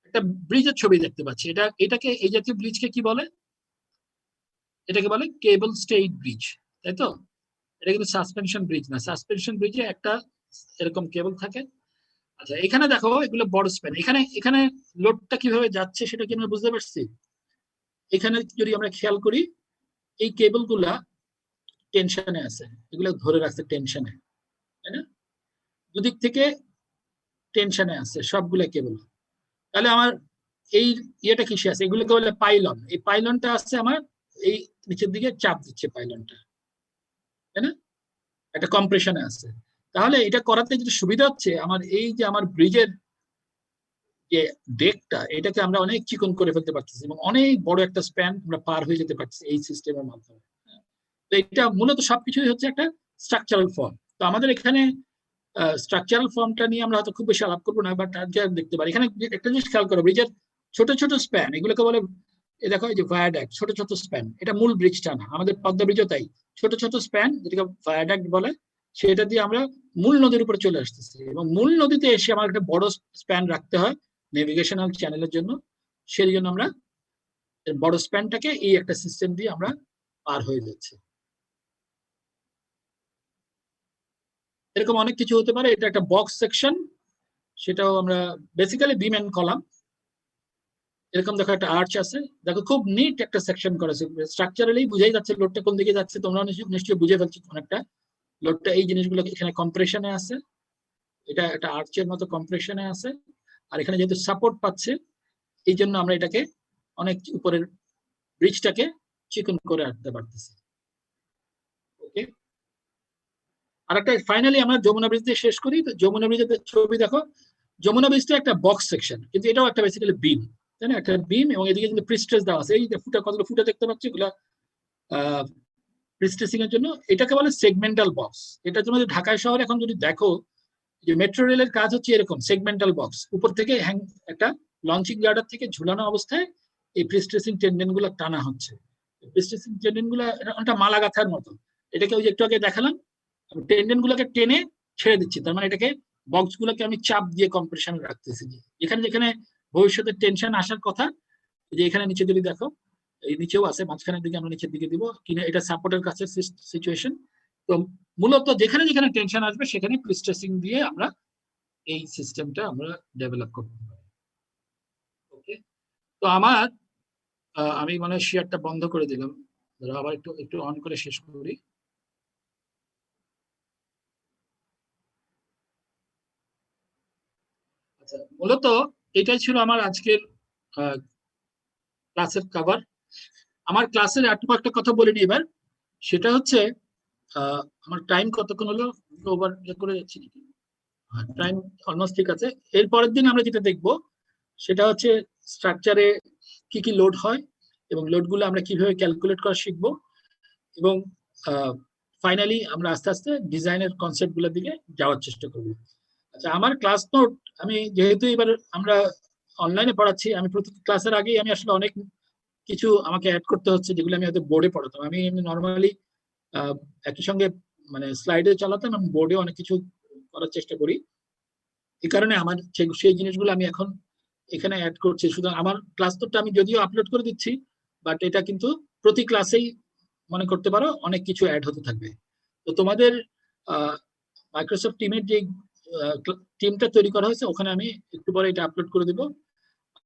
S1: একটা ব্রিজের ছবি দেখতে পাচ্ছি। এটাকে, এই জাতীয় ব্রিজকে কি বলে? এটাকে বলে কেবল স্টেইড ব্রিজ, তাই তো? এটা কিন্তু সাসপেনশন ব্রিজ না। সাসপেনশন ব্রিজে একটা এরকম কেবল থাকে। আচ্ছা, এখানে দেখো এগুলো বড় স্প্যান। এখানে লোডটা কিভাবে যাচ্ছে সেটা কি আমরা বুঝতে পারছি? এখানে যদি আমরা খেয়াল করি, এই কেবল গুলা টেনশনে আছে, এগুলো ধরে রাখছে টেনশনে, তাই না? দুদিক থেকে টেনশনে আছে সবগুলো কেবল। তাহলে আমার এই ইয়েটা কিসে আছে? এগুলোকে বলে পাইলন। এই পাইলনটা আছে আমার এই নিচের দিকে চাপ দিচ্ছে পাইলনটা, তাই না? একটা কম্প্রেশনে আছে। তাহলে এটা করাতে যেটা সুবিধা হচ্ছে, আমার এই যে আমার ব্রিজের যে ডেকটা, এটাকে আমরা অনেক চিকন করে ফেলতে পারতেছি এবং অনেক বড় একটা স্প্যান আমরা পার হয়ে যেতে পারছি এই সিস্টেমের মাধ্যমে। তো এটা মূলত সবকিছুই হচ্ছে একটা স্ট্রাকচারাল ফর্ম। তো আমাদের এখানে স্ট্রাকচারাল ফর্মটা নিয়ে আমরা হয়তো খুব বেশি আলাপ করবো না, বাট দেখতে পারি এখানে একটা জিনিস খেয়াল করো, ব্রিজের ছোট ছোট স্প্যান, এগুলোকে বলে, দেখো এই যে ভায়াডাক্ট, ছোট ছোট স্প্যান। এটা মূল ব্রিজটা না, আমাদের পদ্মা ব্রিজও তাই, ছোট ছোট স্প্যান যেটাকে ভায়াডাক্ট বলে, সেটা দিয়ে আমরা মূল নদীর উপরে চলে আসতেছি। এবং মূল নদীতে এসে আমার একটা বড় স্প্যান রাখতে হয় নেভিগেশনাল চ্যানেলের জন্য। সেই জন্য আমরা বড় স্প্যানটাকে এই একটা সিস্টেম দিয়ে আমরা পার হয়ে যাচ্ছি। এরকম অনেক কিছু হতে পারে। এটা একটা বক্স সেকশন, সেটাও আমরা বেসিক্যালি বিম এন্ড কলাম। এরকম দেখো একটা আর্চ আছে, দেখো খুব নিট একটা সেকশন করেছে। স্ট্রাকচারালি বুঝাই যাচ্ছে লোডটা কোন দিকে যাচ্ছে, তোমরা নিশ্চয়ই বুঝে ফেলছো অনেকটা। লোডটা এই জিনিসগুলো এখানে কম্প্রেশনে আছে, এটা একটা আর্চের মতো কম্প্রেশনে আছে। আর এখানে যেহেতু সাপোর্ট পাচ্ছে, এই জন্য আমরা এটাকে অনেক উপরের ব্রিজটাকে চিকন করে আনতে পারতেছি। ওকে, আর একটা ফাইনালি আমরা যমুনা ব্রিজ দিয়ে শেষ করি। যমুনা ব্রিজের ছবি দেখো, যমুনা ব্রিজটা একটা বক্স সেকশন, কিন্তু এটাও একটা বেসিক্যালি বিম, তাই না? একটা বিম, এবং এদিকে কিন্তু প্রিস্ট্রেস দেওয়া আছে। এই যে ফুটা, কতগুলো ফুটা দেখতে পাচ্ছি, এগুলা প্রিস্ট্রেসিং এর জন্য। এটাকে বলে সেগমেন্টাল বক্স। এটার জন্য ঢাকা শহরে এখন যদি দেখো, যে মেট্রো রেলের কাজ হচ্ছে এরকম সেগমেন্টাল বক্স, উপর থেকে একটা লঞ্চিং গার্ডার থেকে ঝুলানো অবস্থায় এই প্রিস্ট্রেসিং টেন্ডেন গুলো টানা হচ্ছে। প্রিস্ট্রেসিং টেন্ডেন গুলো একটা মালা গাঁথার মতো। এটাকে ওই যে একটু আগে দেখালাম, টেন্ডেন গুলোকে টেনে ছেড়ে দিচ্ছি, তার মানে এটাকে বক্স গুলোকে আমি চাপ দিয়ে কম্প্রেশন রাখতেছি। যেখানে যেখানে ভবিষ্যতে টেনশন আসার কথা, যে এখানে নিচে যদি দেখো, এই নিচেও আছে, মাঝখানের দিকে আমরা নিচের দিকে দিব কিনা, এটা সাপোর্টের কাছে সিচুয়েশন। তো মূলত যেখানে যেখানে টেনশন আসবে সেখানে প্রিস্ট্রেসিং দিয়ে আমরা এই সিস্টেমটা আমরা ডেভেলপ করতে পারি। ওকে, তো আমার আমি মানে শেয়ারটা বন্ধ করে দিলাম, আবার একটু একটু অন করে শেষ করি। আচ্ছা, মূলত এটাই ছিল আমার আজকের ক্লাসের কভার। আমার ক্লাসের একটা কথা বলিনি এবার, সেটা হচ্ছে আমার টাইম কতক্ষণ হলো, ওভার করে যাচ্ছি নাকি? টাইম অলমোস্ট ঠিক আছে। এর পরের দিন আমরা যেটা দেখবো সেটা হচ্ছে স্ট্রাকচারে কি কি লোড হয় এবং লোডগুলো আমরা কিভাবে ক্যালকুলেট করা শিখবো, এবং ফাইনালি আমরা আস্তে আস্তে ডিজাইনের কনসেপ্ট গুলোর দিকে যাওয়ার চেষ্টা করবো। আচ্ছা, আমার ক্লাস নোট, আমি যেহেতু এবার আমরা অনলাইনে পড়াচ্ছি, আমি প্রতি ক্লাসের আগেই আমি আসলে অনেক কিছু আমাকে অ্যাড করতে হচ্ছে, যেগুলো আমি হয়তো বোর্ডে পড়াতাম। আমি নর্মালি একই সঙ্গে মানে স্লাইডে চালাতাম, আমি বোর্ডে অনেক কিছু করার চেষ্টা করি। এই কারণে আমার সেই জিনিসগুলো আমি এখন এখানে অ্যাড করছি। শুধু আমার ক্লাস নোটটা আমি যদিও আপলোড করে দিচ্ছি, বাট এটা কিন্তু প্রতি ক্লাসেই মনে করতে পারো অনেক কিছু অ্যাড হতে থাকবে। তো তোমাদের মাইক্রোসফট টিমের যে টিমটা তৈরি করা হয়েছে, ওখানে আমি একটু পরে এটা আপলোড করে দেব।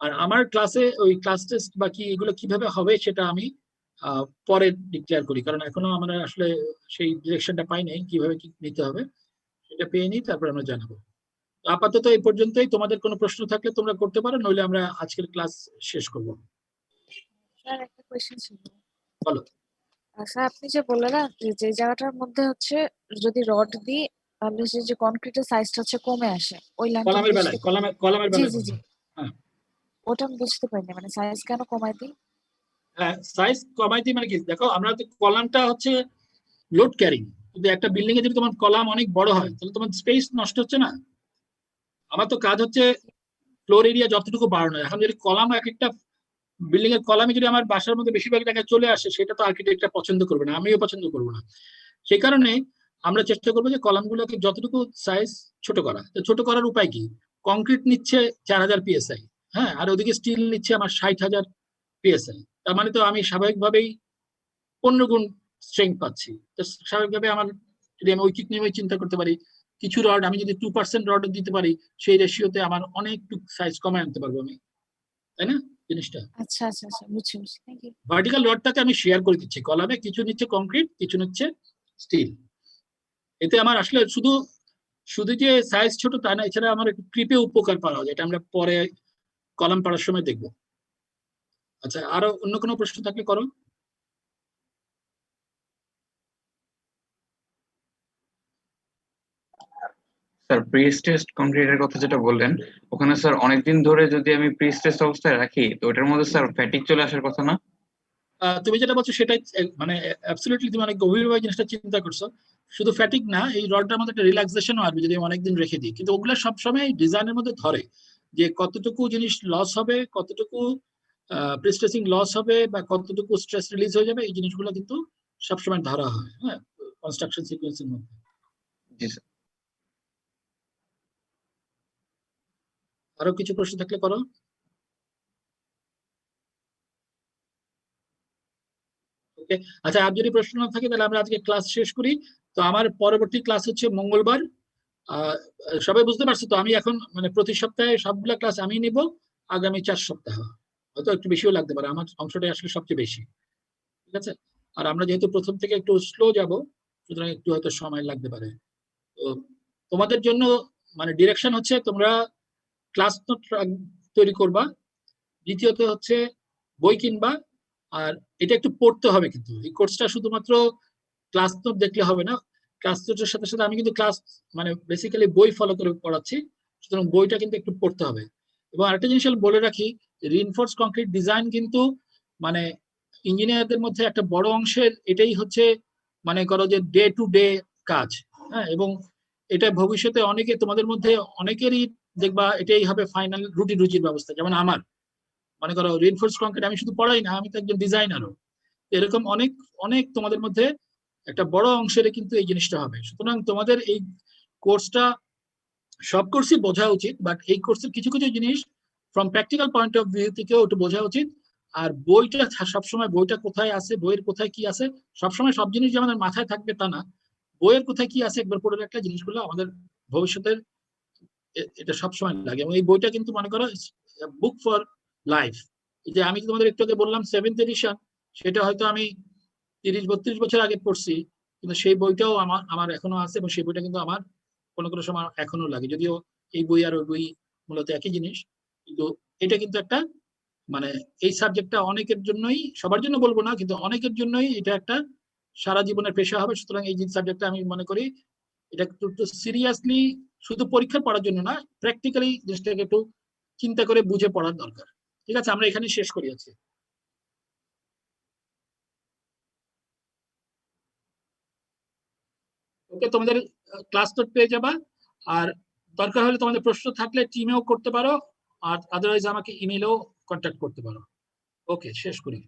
S1: আর আমার ক্লাসে ওই ক্লাস টেস্ট বা কি এগুলো কিভাবে হবে সেটা আমি পরে ডিক্লেয়ার করি, কারণ এখনো আমরা আসলে সেই ডিরেকশনটা পাই নাই কিভাবে কি নিতে হবে, সেটা পেয়ে নিই, তারপর আমরা জানাবো। আপাতত এই পর্যন্তই। তোমাদের কোনো প্রশ্ন থাকলে তোমরা করতে পারো, নইলে আমরা আজকের ক্লাস শেষ করব।
S4: স্যার একটা কোয়েশ্চেন ছিল।
S1: বলো।
S4: স্যার আপনি যে বললেন না যে জায়গাটার মধ্যে হচ্ছে যদি রড দিই তাহলে যে কনক্রিটের সাইজটা হচ্ছে কমে আসে, ওই লাইনটা
S1: কলামের বেলায়, কলামের
S4: জি
S1: বেলায়
S4: জি জি,
S1: হ্যাঁ
S4: ওটা আমি বুঝতে পারিনি, মানে সাইজ কেন কমাই দিই?
S1: হ্যাঁ, সাইজ কমাই দিই মানে কি, দেখো আমরা তো কলামটা হচ্ছে লোড ক্যারিং, কিন্তু একটা বিল্ডিং এ যদি তোমার কলাম অনেক বড় হয় তাহলে তোমার স্পেস নষ্ট হচ্ছে না। আমার তো কাজ হচ্ছে ফ্লোর এরিয়া যতটুকু বাড়ানো। এখন যদি কলাম এক একটা বিল্ডিং এর কলামে যদি আমার বাসার মধ্যে বেশিরভাগ জায়গায় চলে আসে, সেটা তো আর্কিটেক্টরা পছন্দ করবে না, আমিও পছন্দ করবো না। সেই কারণে আমরা চেষ্টা করবো যে কলামগুলোকে যতটুকু সাইজ ছোট করা। তো ছোট করার উপায় কি, কংক্রিট নিচ্ছে 4000 PSI, হ্যাঁ, আর ওদিকে স্টিল নিচ্ছে আমার 60,000 PSI। তার মানে তো আমি স্বাভাবিকভাবেই 15 গুণ স্ট্রেংথ পাচ্ছি। তো স্বাভাবিকভাবে আমার, যদি আমি ঐকিক নিয়মে চিন্তা করতে পারি, কিছু রড আমি যদি 2% রড দিতে পারি, সেই রেশিওতে আমার অনেকটুকু সাইজ কমায় আনতে পারবো আমি, তাই না জিনিসটা?
S4: আচ্ছা আচ্ছা আচ্ছা, বুঝছি বুঝছি, থ্যাংক ইউ।
S1: ভার্টিক্যাল রডটাকে আমি শেয়ার করে দিচ্ছি, কলামে কিছু নিচ্ছে কংক্রিট, কিছু নিচ্ছে স্টিল। এতে আমার আসলে শুধু শুধু যে সাইজ ছোট তা না, এছাড়া আমার একটু ক্রিপে উপকার পাওয়া যায়, এটা আমরা পরে কলাম পড়ার সময় দেখবো। আচ্ছা, আরো অন্য কোনো প্রশ্ন থাকলে করো।
S5: স্যার প্রি-স্ট্রেসড কংক্রিটের কথা যেটা বললেন, ওখানে স্যার অনেকদিন ধরে যদি আমি প্রি-স্ট্রেসড অবস্থায় রাখি তো ওটার মধ্যে স্যার ফ্যাটিক চলে আসার কথা না?
S1: তুমি যেটা বলছো সেটাই মানে অ্যাবসলিউটলি তুমি অনেক গভীরভাবে জিনিসটা চিন্তা করছো। শুধু ফ্যাটিক না, এই রডটার মধ্যে একটা রিল্যাক্সেশনও আসবে যদি অনেকদিন রেখে দিই, কিন্তু ওগুলো সবসময় ডিজাইনের মধ্যে ধরে যে কতটুকু জিনিস লস হবে, কতটুকু প্রিস্ট্রেসিং লস হবে, বা কতটুকু স্ট্রেস রিলিজ হয়ে যাবে, এই জিনিসগুলো কিন্তু সবসময় ধরা হয়, হ্যাঁ, কনস্ট্রাকশন সিকোয়েন্সের মধ্যে।
S5: জি স্যার।
S1: আরো কিছু প্রশ্ন থাকলে করো। ওকে, আচ্ছা, আর যদি প্রশ্ন না থাকে তাহলে আমরা আজকে ক্লাস শেষ করি। তো আমার পরবর্তী ক্লাস হচ্ছে মঙ্গলবার। সবাই বুঝতে পারছো তো, আমি এখন মানে প্রতি সপ্তাহে সবগুলা ক্লাস আমি নিব, আগামী 4 সপ্তাহ, হয়তো একটু বেশিও লাগতে পারে, আমার অংশটাই আসলে সবচেয়ে বেশি, ঠিক আছে? আর আমরা যেহেতু প্রথম থেকে একটু স্লো যাব, সুতরাং একটু হয়তো সময় লাগতে পারে। তো তোমাদের জন্য মানে ডিরেকশন হচ্ছে তোমরা ক্লাস নোট তৈরি করবা, দ্বিতীয়ত হচ্ছে বই কিনবা, আর এটা একটু পড়তে হবে। কিন্তু এই কোর্সটা শুধুমাত্র ক্লাস নোট দেখলে হবে না, ক্লাস নোটের সাথে সাথে আমি কিন্তু ক্লাস মানে বেসিক্যালি বই ফলো করে পড়াচ্ছি, সুতরাং বইটা কিন্তু একটু পড়তে হবে। এবং আরেকটা জিনিস বলে রাখি, রিইনফোর্স কংক্রিট ডিজাইন কিন্তু মানে ইঞ্জিনিয়ারদের মধ্যে একটা বড় অংশের এটাই হচ্ছে মানে করো যে ডে টু ডে কাজ, হ্যাঁ, এবং এটা ভবিষ্যতে অনেকে তোমাদের মধ্যে অনেকেরই দেখবা এটাই হবে ফাইনাল রুটি রুজির ব্যবস্থা। যেমন আমার মনে করো রিইনফোর্স কংক্রিট আমি শুধু পড়াই না, আমি তো একজন ডিজাইনারও, এরকম অনেক অনেক তোমাদের মধ্যে একটা বড় অংশের কিন্তু এই জিনিসটা হবে। সুতরাং তোমাদের এই কোর্সটা সব কোর্সই বোঝা উচিত, বাট এই কোর্সের কিছু কিছু জিনিস from practical point of view থেকেও একটু বোঝা উচিত। আর বইটা সবসময় বইটা কোথায় আছে, বইয়ের কোথায় কি আছে, সবসময় সব জিনিস যে আমাদের মাথায় থাকবে তা না। বইয়ের কোথায় কি আছে একবার পড়ে রাখলে জিনিসগুলো আমাদের ভবিষ্যতের এটা সবসময় লাগে। এবং এই বইটা কিন্তু মনে করো বুক ফর লাইফ। এই যে আমি তোমাদের একটু আগে বললাম 7th এডিশন, সেটা হয়তো আমি 30-32 বছর আগে পড়ছি, কিন্তু সেই বইটাও আমার এখনো আছে, এবং সেই বইটা কিন্তু আমার কোনো কোনো সময় এখনো লাগে, যদিও এই বই আর ওই বই মূলত একই জিনিস। কিন্তু এটা কিন্তু একটা মানে এই সাবজেক্টটা অনেকের জন্যই, সবার জন্য বলবো না, কিন্তু অনেকের জন্যই এটা একটা সারা জীবনের পেশা হবে। সুতরাং এই সাবজেক্টটা আমি মনে করি এটা একটু সিরিয়াসলি, শুধু পরীক্ষা পড়ার জন্য না, প্র্যাকটিক্যালি জিনিসটাকে একটু চিন্তা করে বুঝে পড়ার দরকার। ঠিক আছে, আমরা এখানে শেষ করি আছি। ওকে, তোমাদের ক্লাস নোট পেয়ে যাবা। আর দরকার হলে তোমাদের প্রশ্ন থাকলে টিমেও করতে পারো, আর আদারওয়াইজ আমাকে ইমেলেও কন্ট্যাক্ট করতে পারো। ওকে, শেষ করি।